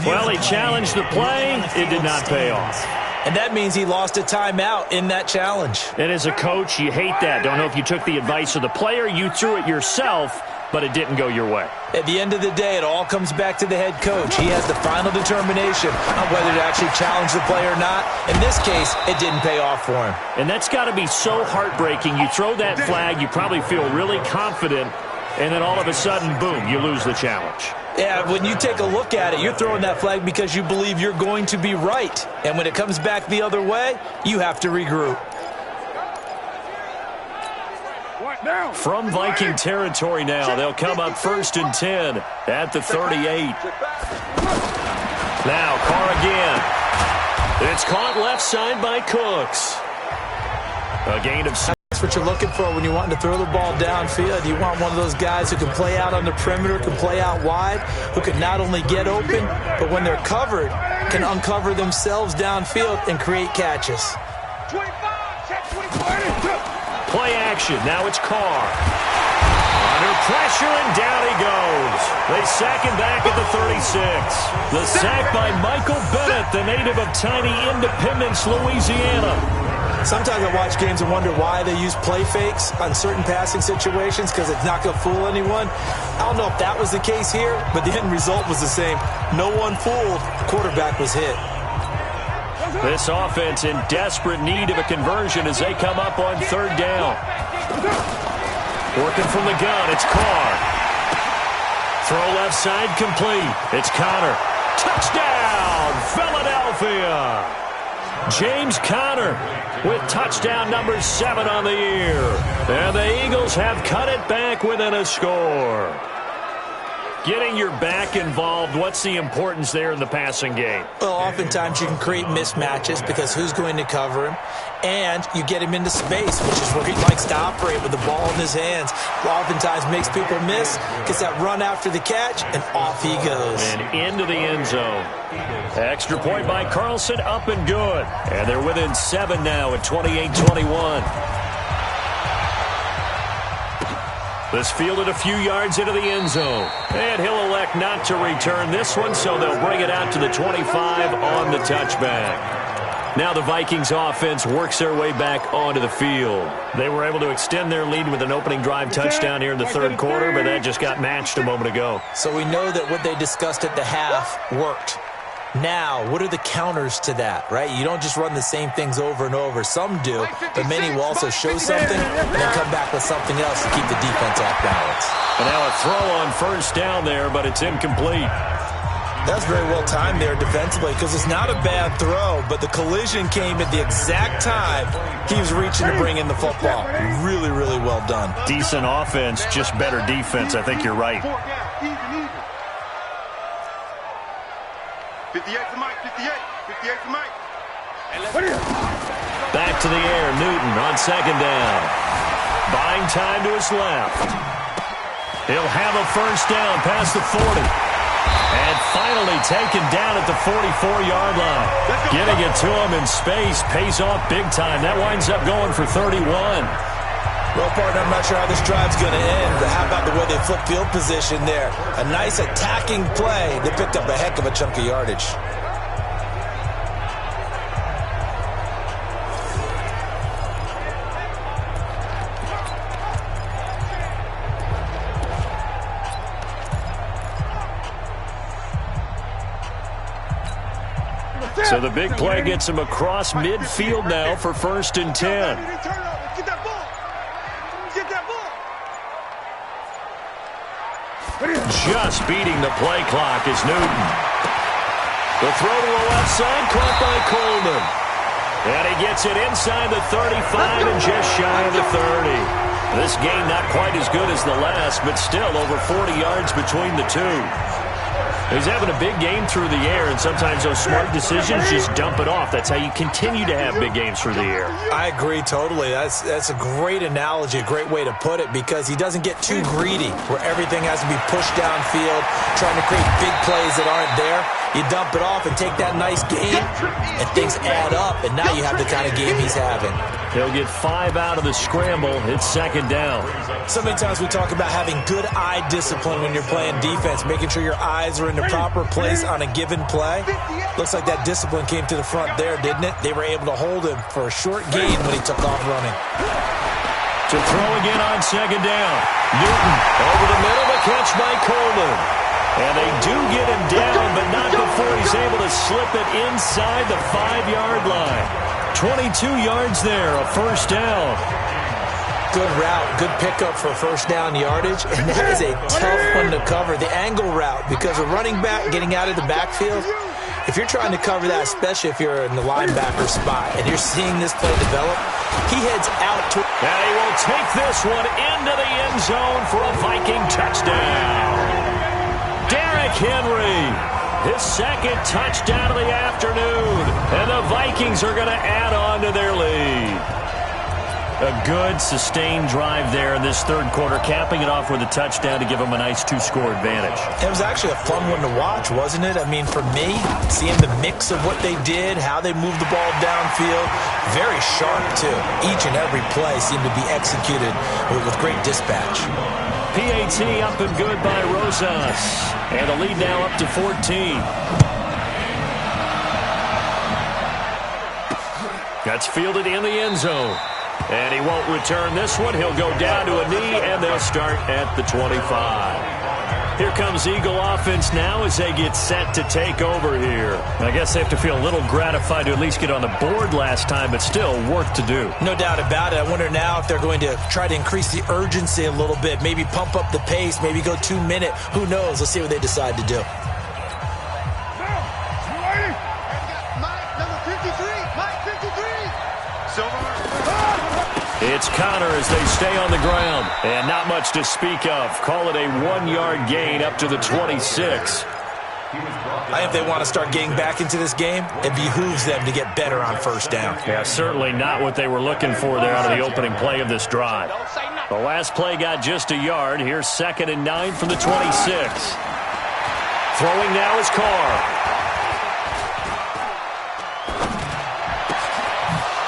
Well, he challenged the play. It did not pay off. And that means he lost a timeout in that challenge. And as a coach, you hate that. Don't know if you took the advice of the player, you threw it yourself, but it didn't go your way. At the end of the day, it all comes back to the head coach. He has the final determination on whether to actually challenge the play or not. In this case, it didn't pay off for him. And that's got to be so heartbreaking. You throw that flag, you probably feel really confident, and then all of a sudden, boom, you lose the challenge. Yeah, when you take a look at it, you're throwing that flag because you believe you're going to be right. And when it comes back the other way, you have to regroup. From Viking territory now, they'll come up 1st and 10 at the 38. Now, Carr again. It's caught left side by Cooks. A gain of 6. That's what you're looking for when you're wanting to throw the ball downfield. You want one of those guys who can play out on the perimeter, can play out wide, who can not only get open, but when they're covered, can uncover themselves downfield and create catches. 25, check 25. Play action. Now it's Carr. Under pressure, and down he goes. They sack him back at the 36. The sack by Michael Bennett, the native of tiny Independence, Louisiana. Sometimes I watch games and wonder why they use play fakes on certain passing situations because it's not going to fool anyone. I don't know if that was the case here, but the end result was the same. No one fooled. The quarterback was hit. This offense in desperate need of a conversion as they come up on third down. Working from the gun, it's Carr. Throw left side complete. It's Conner. Touchdown, Philadelphia! James Conner with touchdown number 7 on the year. And the Eagles have cut it back within a score. Getting your back involved, what's the importance there in the passing game? Well, oftentimes you can create mismatches because who's going to cover him? And you get him into space, which is where he likes to operate with the ball in his hands. Oftentimes makes people miss, gets that run after the catch, and off he goes. And into the end zone. Extra point by Carlson, up and good. And they're within 7 now at 28-21. This fielded a few yards into the end zone. And he'll elect not to return this one, so they'll bring it out to the 25 on the touchback. Now the Vikings offense works their way back onto the field. They were able to extend their lead with an opening drive touchdown here in the third quarter, but that just got matched a moment ago. So we know that what they discussed at the half worked. Now, what are the counters to that, right? You don't just run the same things over and over. Some do, but many will also show something and then come back with something else to keep the defense off balance. And now a throw on first down there, but it's incomplete. That's very well timed there defensively because it's not a bad throw, but the collision came at the exact time he was reaching to bring in the football. Really, really well done. Decent offense, just better defense. I think you're right. 58 for Mike, 58 for Mike. Back to the air, Newton on second down. Buying time to his left. He'll have a first down past the 40. And finally taken down at the 44-yard line. Getting it to him in space pays off big time. That winds up going for 31. Well, partner, I'm not sure how this drive's going to end, but how about the way they flip field position there? A nice attacking play. They picked up a heck of a chunk of yardage. So the big play gets him across midfield now for 1st and 10. Get that ball. Get that ball. Just beating the play clock is Newton. The throw to the left side, caught by Coleman. And he gets it inside the 35 and just shy of the 30. This game not quite as good as the last, but still over 40 yards between the two. He's having a big game through the air, and sometimes those smart decisions just dump it off. That's how you continue to have big games through the air. I agree totally. That's a great analogy, a great way to put it, because he doesn't get too greedy where everything has to be pushed downfield, trying to create big plays that aren't there. You dump it off and take that nice gain, and things add up, and now you have the kind of game he's having. He'll get 5 out of the scramble. It's second down. So many times we talk about having good eye discipline when you're playing defense, making sure your eyes are in the proper place on a given play. Looks like that discipline came to the front there, didn't it? They were able to hold him for a short gain when he took off running. To throw again on second down. Newton over the middle, the catch by Coleman. And they do get him down, but not before he's able to slip it inside the 5-yard line. 22 yards there, a first down. Good route, good pickup for first down yardage, and that is a tough one to cover. The angle route, because a running back getting out of the backfield, if you're trying to cover that, especially if you're in the linebacker spot and you're seeing this play develop, he heads out to... And he will take this one into the end zone for a Viking touchdown. Derrick Henry, his second touchdown of the afternoon, and the Vikings are going to add on to their lead. A good, sustained drive there in this third quarter, capping it off with a touchdown to give them a nice 2-score advantage. It was actually a fun one to watch, wasn't it? I mean, for me, seeing the mix of what they did, how they moved the ball downfield, very sharp, too. Each and every play seemed to be executed with great dispatch. PAT up and good by Rosas. And the lead now up to 14. That's fielded in the end zone. And he won't return this one. He'll go down to a knee, and they'll start at the 25. Here comes Eagle offense now as they get set to take over here. I guess they have to feel a little gratified to at least get on the board last time, but still work to do. No doubt about it. I wonder now if they're going to try to increase the urgency a little bit, maybe pump up the pace, maybe go 2-minute. Who knows? Let's see what they decide to do. It's Connor as they stay on the ground. And not much to speak of. Call it a 1-yard gain up to the 26. I think if they want to start getting back into this game, it behooves them to get better on first down. Yeah, certainly not what they were looking for there out of the opening play of this drive. The last play got just a yard. Here's 2nd and 9 from the 26. Throwing now is Carr.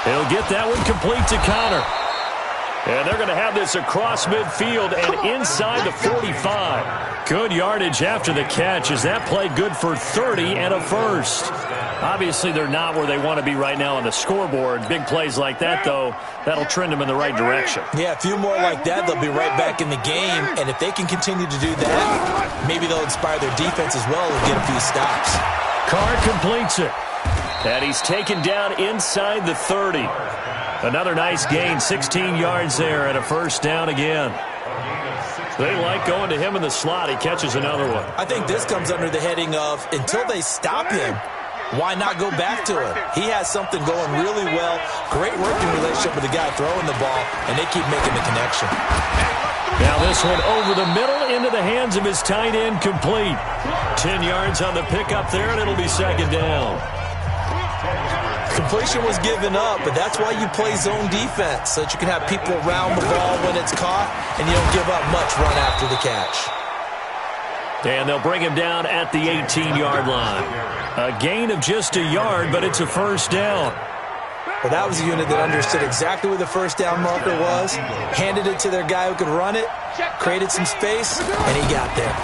He'll get that one complete to Connor. And they're going to have this across midfield and inside the 45. Good yardage after the catch as that play good for 30 and a first. Obviously, they're not where they want to be right now on the scoreboard. Big plays like that, though, that'll trend them in the right direction. Yeah, a few more like that, they'll be right back in the game. And if they can continue to do that, maybe they'll inspire their defense as well and get a few stops. Carr completes it. And he's taken down inside the 30. Another nice gain, 16 yards there and a first down again. They like going to him in the slot. He catches another one. I think this comes under the heading of until they stop him, why not go back to him? He has something going really well. Great working relationship with the guy throwing the ball, and they keep making the connection. Now this one over the middle into the hands of his tight end, complete. 10 yards on the pickup there, and it'll be 2nd down. Completion was given up, but that's why you play zone defense, so that you can have people around the ball when it's caught, and you don't give up much run after the catch. And they'll bring him down at the 18-yard line. A gain of just a yard, but it's a first down. Well, that was a unit that understood exactly where the first down marker was, handed it to their guy who could run it, created some space, and he got there.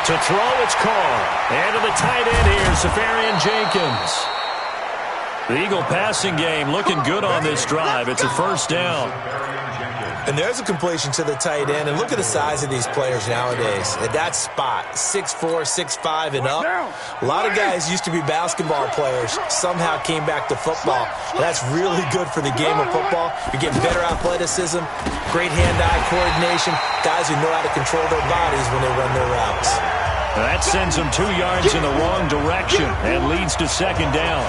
To throw, it's Carr. And to the tight end here, Safarian Jenkins. The Eagle passing game looking good on this drive. It's a first down. And there's a completion to the tight end. And look at the size of these players nowadays. At that spot, 6'4", 6'5", and up. A lot of guys used to be basketball players, somehow came back to football. And that's really good for the game of football. You're getting better athleticism, great hand-eye coordination, guys who know how to control their bodies when they run their routes. That sends them 2 yards in the wrong direction and leads to 2nd down.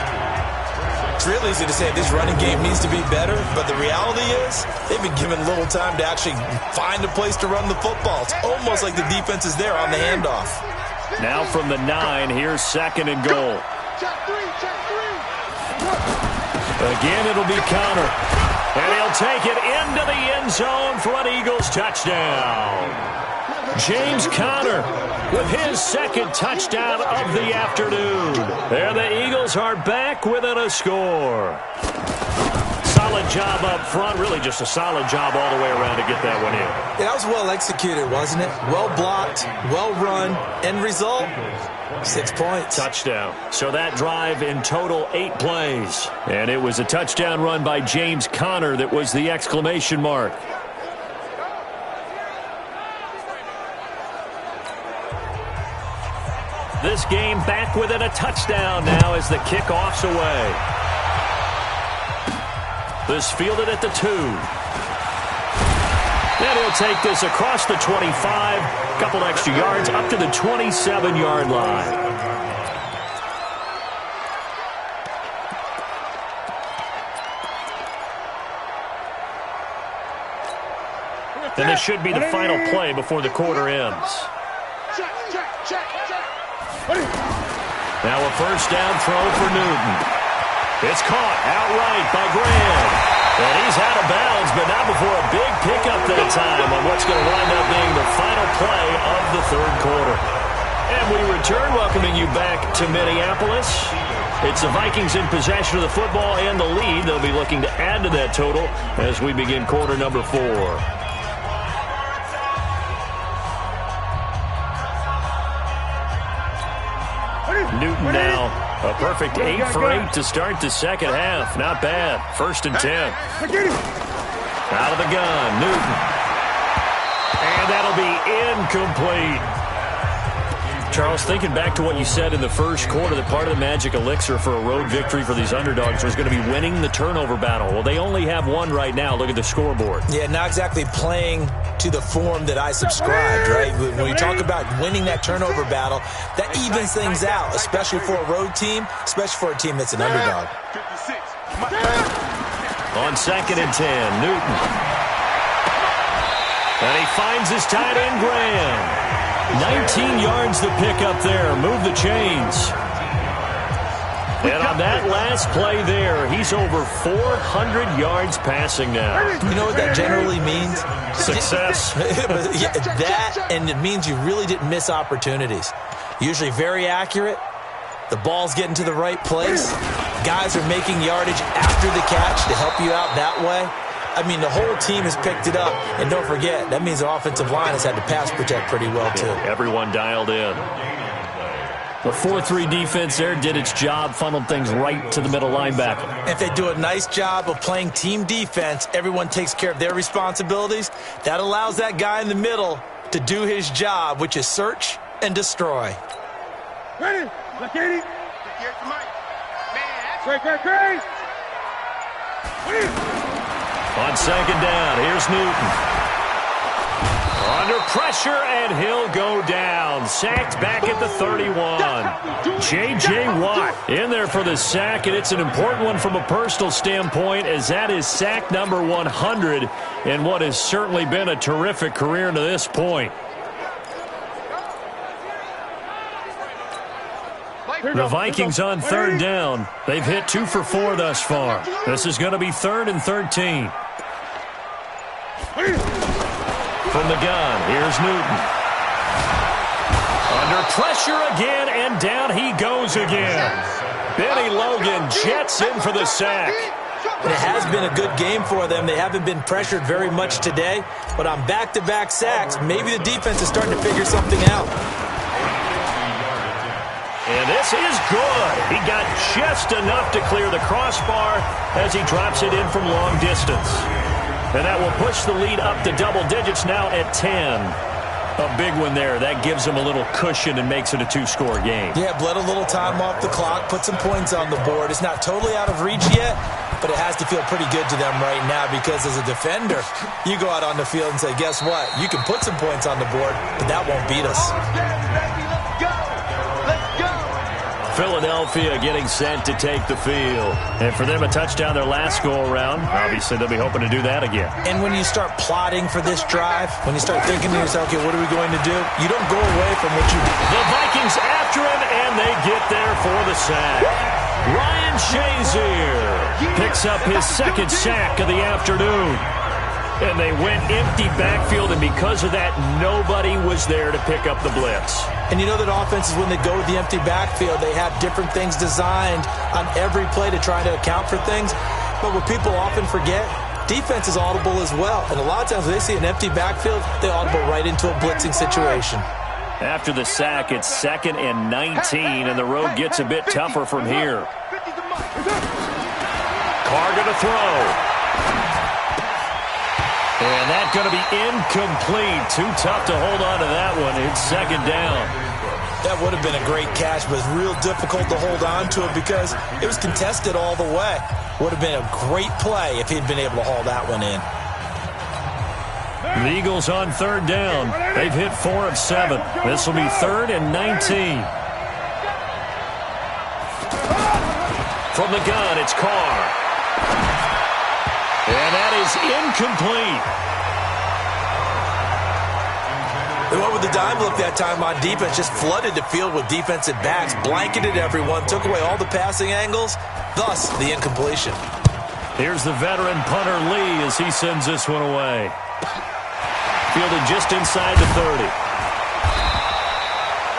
It's real easy to say this running game needs to be better, but the reality is they've been given little time to actually find a place to run the football. It's almost like the defense is there on the handoff. Now from the 9, here's 2nd and goal. Again, it'll be Connor. And he'll take it into the end zone for an Eagles touchdown. James Conner with his 2nd touchdown of the afternoon. And the Eagles are back within a score. Solid job up front. Really just a solid job all the way around to get that one in. Yeah, that was well executed, wasn't it? Well blocked, well run. End result, 6 points. Touchdown. So that drive in total 8 plays. And it was a touchdown run by James Conner that was the exclamation mark. This game back within a touchdown now as the kickoff's away. This fielded at the 2. And he'll take this across the 25. Couple extra yards up to the 27-yard line. And this should be the final play before the quarter ends. Now a first down throw for Newton. It's caught outright by Graham. And he's out of bounds, but not before a big pickup that time on what's going to wind up being the final play of the third quarter. And we return, welcoming you back to Minneapolis. It's the Vikings in possession of the football and the lead. They'll be looking to add to that total as we begin quarter number 4. Newton now a perfect 8 for 8 to start the second half. Not bad. 1st and 10. Out of the gun, Newton. And that'll be incomplete. Charles, thinking back to what you said in the first quarter, that part of the magic elixir for a road victory for these underdogs was going to be winning the turnover battle. Well, they only have one right now. Look at the scoreboard. Yeah, not exactly playing to the form that I subscribed, right? When you talk about winning that turnover battle, that evens things out, especially for a road team, especially for a team that's an underdog. 56. On 2nd and 10, Newton. And he finds his tight end, Graham. 19 yards the pick up there. Move the chains. And on that last play there, he's over 400 yards passing now. You know what that generally means? Success. Yeah, that, and it means you really didn't miss opportunities. Usually very accurate. The ball's getting to the right place. Guys are making yardage after the catch to help you out that way. I mean, the whole team has picked it up. And don't forget, that means the offensive line has had to pass protect pretty well, too. Everyone dialed in. The 4-3 defense there did its job, funneled things right to the middle linebacker. If they do a nice job of playing team defense, everyone takes care of their responsibilities. That allows that guy in the middle to do his job, which is search and destroy. Ready? Look at him. 58 to Mike. Man, great. On 2nd down, here's Newton. Under pressure, and he'll go down. Sacked back at the 31. J.J. Watt in there for the sack, and it's an important one from a personal standpoint, as that is sack number 100 in what has certainly been a terrific career to this point. The Vikings on 3rd down. They've hit 2 for 4 thus far. This is going to be 3rd and 13. From the gun, here's Newton. Under pressure again, and down he goes again. Benny Logan jets in for the sack. It has been a good game for them. They haven't been pressured very much today, but on back-to-back sacks, maybe the defense is starting to figure something out. And this is good. He got just enough to clear the crossbar as he drops it in from long distance. And that will push the lead up to double digits now at 10. A big one there. That gives them a little cushion and makes it a 2-score game. Yeah, bled a little time off the clock, put some points on the board. It's not totally out of reach yet, but it has to feel pretty good to them right now, because as a defender, you go out on the field and say, guess what? You can put some points on the board, but that won't beat us. Philadelphia getting set to take the field. And for them, a touchdown their last go-around. Obviously, they'll be hoping to do that again. And when you start plotting for this drive, when you start thinking to yourself, okay, what are we going to do? You don't go away from what you do. The Vikings after him, and they get there for the sack. Ryan Shazier picks up his 2nd sack of the afternoon. And they went empty backfield, and because of that, nobody was there to pick up the blitz. And you know that offenses, when they go with the empty backfield, they have different things designed on every play to try to account for things. But what people often forget, defense is audible as well. And a lot of times when they see an empty backfield, they audible right into a blitzing situation. After the sack, it's 2nd and 19, and the road gets a bit tougher from here. Carr going to throw. And that's going to be incomplete. Too tough to hold on to that one. It's 2nd down. That would have been a great catch, but it's real difficult to hold on to it because it was contested all the way. Would have been a great play if he'd been able to haul that one in. The Eagles on 3rd down. They've hit 4 of 7. This will be 3rd and 19. From the gun, it's Carr. And that is incomplete. They went with the dime look that time on defense, just flooded the field with defensive backs, blanketed everyone, took away all the passing angles, thus the incompletion. Here's the veteran punter Lee as he sends this one away. Fielded just inside the 30.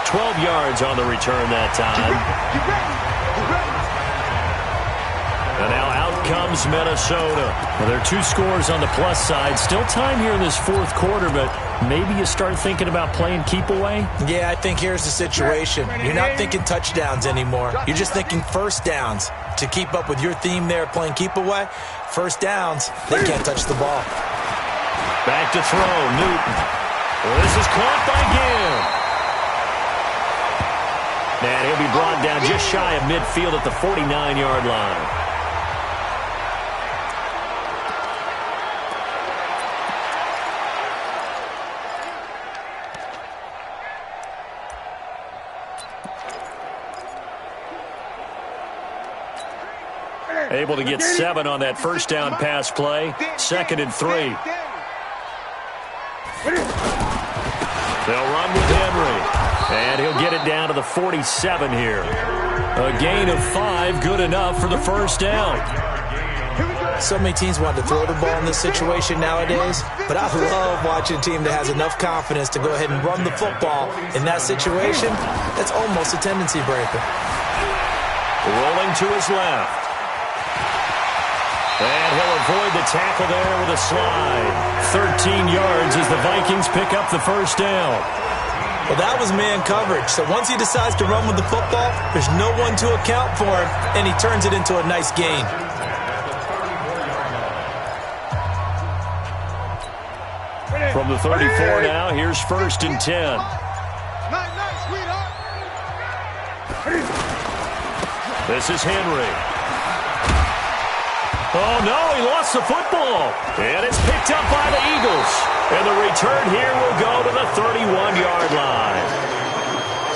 12 yards on the return that time. And now out comes Minnesota. Well, there are 2 scores on the plus side. Still time here in this fourth quarter, but maybe you start thinking about playing keep away? Yeah, I think here's the situation. You're not thinking touchdowns anymore. You're just thinking first downs. To keep up with your theme there, playing keep away, first downs, they can't touch the ball. Back to throw, Newton. Well, this is caught by Gill. And he'll be brought down just shy of midfield at the 49-yard line. Able to get 7 on that first down pass play. 2nd and 3. They'll run with Henry. And he'll get it down to the 47 here. A gain of 5, good enough for the first down. So many teams want to throw the ball in this situation nowadays, but I love watching a team that has enough confidence to go ahead and run the football in that situation. That's almost a tendency breaker. Rolling to his left. And he'll avoid the tackle there with a slide. 13 yards as the Vikings pick up the first down. Well, that was man coverage. So once he decides to run with the football, there's no one to account for him, and he turns it into a nice gain. From the 34 now, here's 1st and 10. This is Henry. Oh, no, he lost the football. And it's picked up by the Eagles. And the return here will go to the 31-yard line.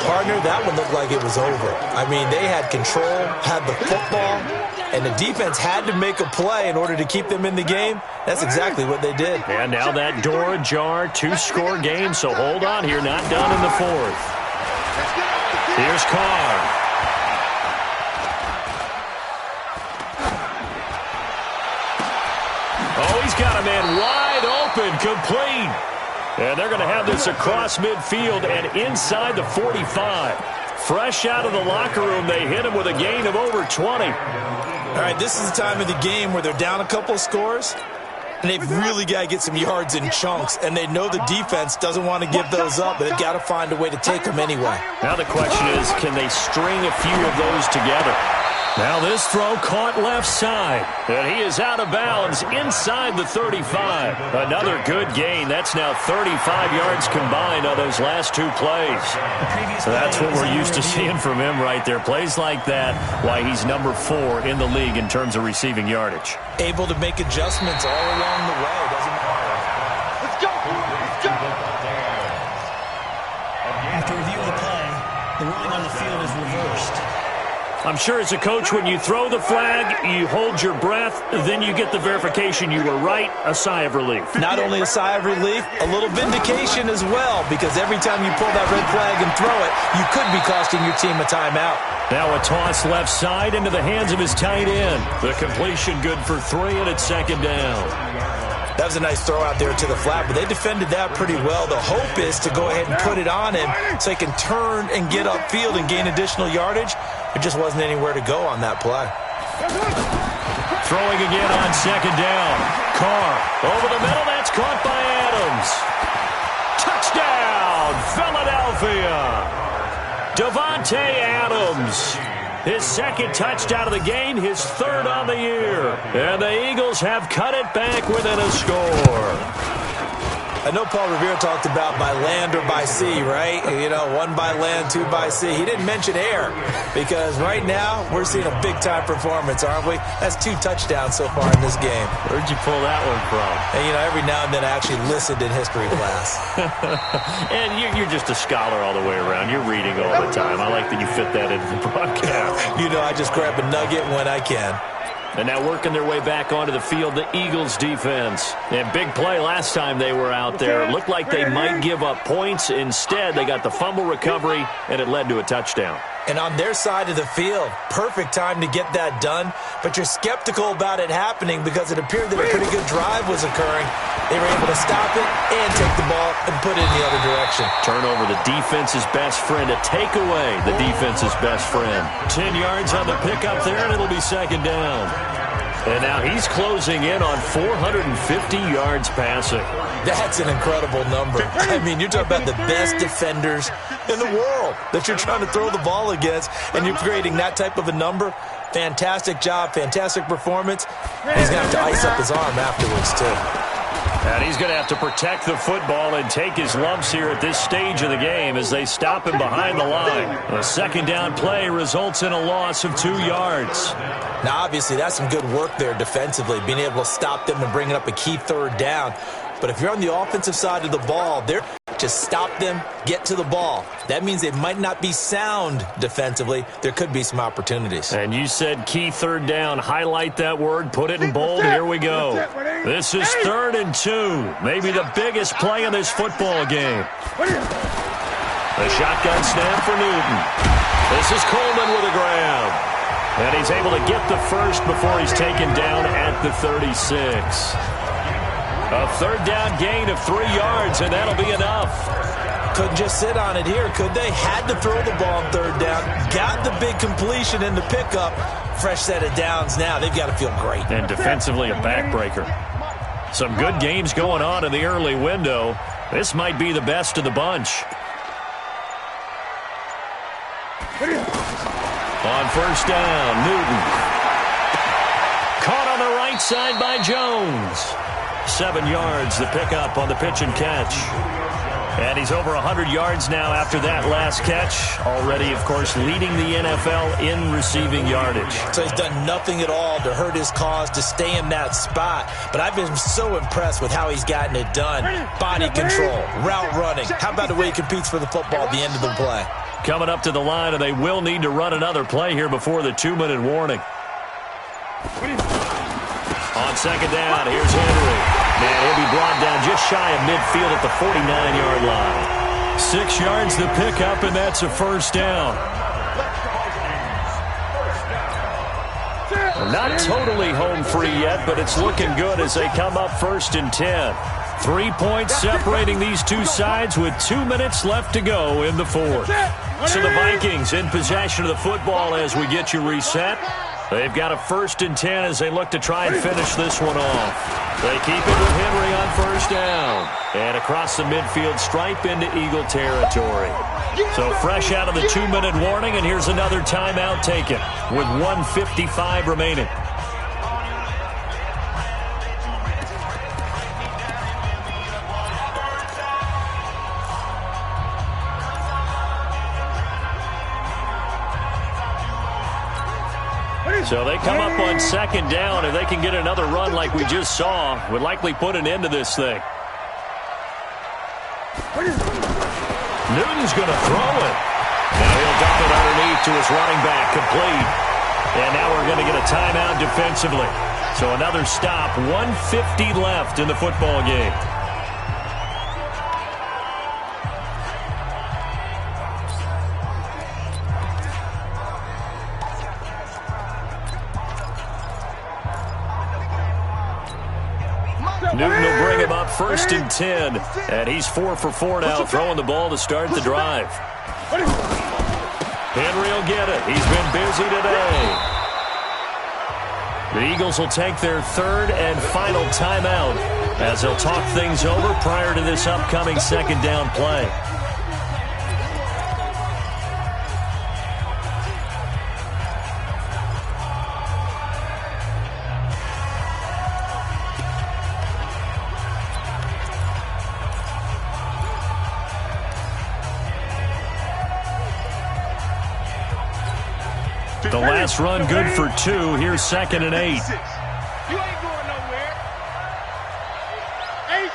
Partner, that one looked like it was over. I mean, they had control, had the football, and the defense had to make a play in order to keep them in the game. That's exactly what they did. And now that door ajar, 2-score game, so hold on here, not done in the 4th. Here's Carr. Oh, he's got a man wide open, complete. And they're going to have this across midfield and inside the 45. Fresh out of the locker room, they hit him with a gain of over 20. All right, this is the time of the game where they're down a couple of scores, and they've really got to get some yards in chunks, and they know the defense doesn't want to give those up, but they've got to find a way to take them anyway. Now the question is, can they string a few of those together? Now this throw caught left side, and he is out of bounds inside the 35. Another good gain. That's now 35 yards combined on those last 2 plays. That's what we're used to seeing from him right there. Plays like that, why he's number 4 in the league in terms of receiving yardage. Able to make adjustments all along the way. Doesn't matter. Let's go! Let's go! After review of the play, the ruling on the field is reversed. I'm sure as a coach, when you throw the flag, you hold your breath, then you get the verification you were right, a sigh of relief. Not only a sigh of relief, a little vindication as well, because every time you pull that red flag and throw it, you could be costing your team a timeout. Now a toss left side into the hands of his tight end. The completion good for 3, and it's 2nd down. That was a nice throw out there to the flat, but they defended that pretty well. The hope is to go ahead and put it on him so he can turn and get upfield and gain additional yardage. There just wasn't anywhere to go on that play. Throwing again on 2nd down. Carr over the middle. That's caught by Adams. Touchdown, Philadelphia. Davante Adams. His 2nd touchdown of the game, his 3rd on the year. And the Eagles have cut it back within a score. I know Paul Revere talked about by land or by sea, right? You know, 1 by land, 2 by sea. He didn't mention air because right now we're seeing a big-time performance, aren't we? That's 2 touchdowns so far in this game. Where'd you pull that one from? And, you know, every now and then I actually listened in history class. And you're just a scholar all the way around. You're reading all the time. I like that you fit that into the broadcast. You know, I just grab a nugget when I can. And now working their way back onto the field, the Eagles defense. And big play last time they were out there. Looked like they might give up points. Instead, they got the fumble recovery, and it led to a touchdown. And on their side of the field, perfect time to get that done. But you're skeptical about it happening because it appeared that a pretty good drive was occurring. They were able to stop it and take the ball and put it in the other direction. Turnover, the defense's best friend. A takeaway, the defense's best friend. 10 yards on the pickup there, and it'll be second down. And now he's closing in on 450 yards passing. That's an incredible number. I mean, you're talking about the best defenders in the world that you're trying to throw the ball against, and you're creating that type of a number. Fantastic job, fantastic performance. And he's going to have to ice up his arm afterwards, too. And he's going to have to protect the football and take his lumps here at this stage of the game as they stop him behind the line. A second down play results in a loss of 2 yards. Now, obviously, that's some good work there defensively, being able to stop them and bringing up a key third down. But if you're on the offensive side of the ball, they're just stop them, get to the ball. That means they might not be sound defensively. There could be some opportunities. And you said key third down. Highlight that word. Put it in bold. Here we go. This is 3rd and 2. Maybe the biggest play in this football game. The shotgun snap for Newton. This is Coleman with a grab. And he's able to get the first before he's taken down at the 36. A third down gain of 3 yards, and that'll be enough. Couldn't just sit on it here, could they? Had to throw the ball on third down. Got the big completion in the pickup. Fresh set of downs now. They've got to feel great. And defensively, a backbreaker. Some good games going on in the early window. This might be the best of the bunch. On first down, Newton. Caught on the right side by Jones. 7 yards, the pickup on the pitch and catch. And he's over 100 yards now after that last catch. Already, of course, leading the NFL in receiving yardage. So he's done nothing at all to hurt his cause, to stay in that spot. But I've been so impressed with how he's gotten it done. Body control, route running. How about the way he competes for the football at the end of the play? Coming up to the line, and they will need to run another play here before the 2-minute warning. On second down, here's Henry. And he'll be brought down just shy of midfield at the 49-yard line. 6 yards the pickup, and that's a first down. Not totally home free yet, but it's looking good as they come up 1st and 10. 3 points separating these two sides with 2 minutes left to go in the 4th. So the Vikings in possession of the football as we get you reset. They've got a 1st and 10 as they look to try and finish this one off. They keep it with Henry on first down. And across the midfield stripe into Eagle territory. So fresh out of the 2-minute warning, and here's another timeout taken with 1:55 remaining. So they come up on second down. If they can get another run like we just saw, would likely put an end to this thing. Newton's going to throw it. Now he'll dump it underneath to his running back, complete. And now we're going to get a timeout defensively. So another stop, 1:50 left in the football game. Newton will bring him up 1st and 10. And he's 4 for 4 now, throwing the ball to start the drive. Henry will get it. He's been busy today. The Eagles will take their 3rd and final timeout as they'll talk things over prior to this upcoming second down play. The last run good for 2. Here's 2nd and 8. You ain't going nowhere. 8.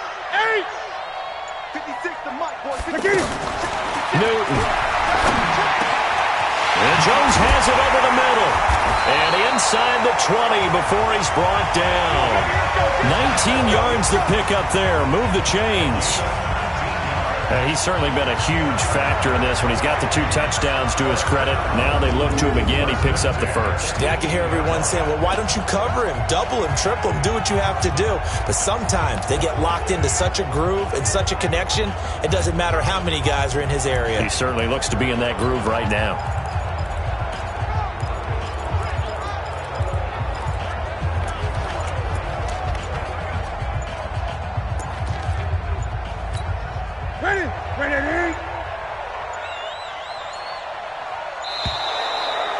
56 to Mike, boy. Newton. And Jones has it over the middle. And inside the 20 before he's brought down. 19 yards to pick up there. Move the chains. He's certainly been a huge factor in this when he's got the 2 touchdowns to his credit. Now they look to him again. He picks up the first. Yeah, I can hear everyone saying, well, why don't you cover him? Double him, triple him, do what you have to do. But sometimes they get locked into such a groove and such a connection, it doesn't matter how many guys are in his area. He certainly looks to be in that groove right now.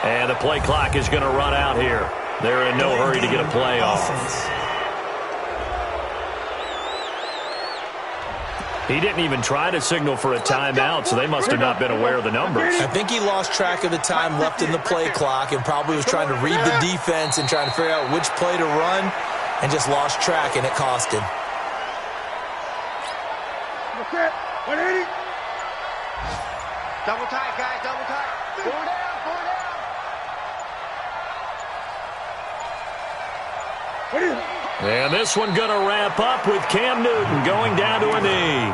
And the play clock is going to run out here. They're in no hurry to get a play off. He didn't even try to signal for a timeout, so they must have not been aware of the numbers. I think he lost track of the time left in the play clock and probably was trying to read the defense and trying to figure out which play to run and just lost track, and it cost him. 180. Double tight, guys, double tight. 4 down, 4 down. And this one going to wrap up with Cam Newton going down to a knee.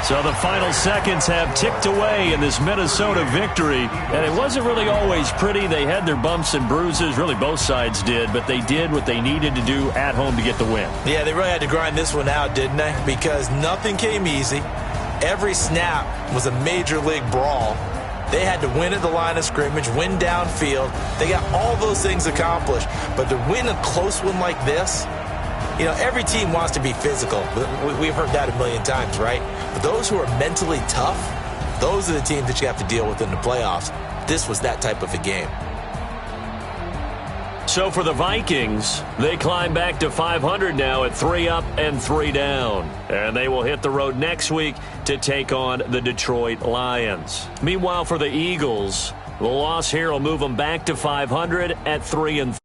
So the final seconds have ticked away in this Minnesota victory. And it wasn't really always pretty. They had their bumps and bruises. Really, both sides did. But they did what they needed to do at home to get the win. Yeah, they really had to grind this one out, didn't they? Because nothing came easy. Every snap was a major league brawl. They had to win at the line of scrimmage, win downfield. They got all those things accomplished. But to win a close one like this, you know, every team wants to be physical. We've heard that a million times, right? But those who are mentally tough, those are the teams that you have to deal with in the playoffs. This was that type of a game. So for the Vikings, they climb back to 500 now at 3 up and 3 down. And they will hit the road next week to take on the Detroit Lions. Meanwhile, for the Eagles, the loss here will move them back to 500 at 3 and 3.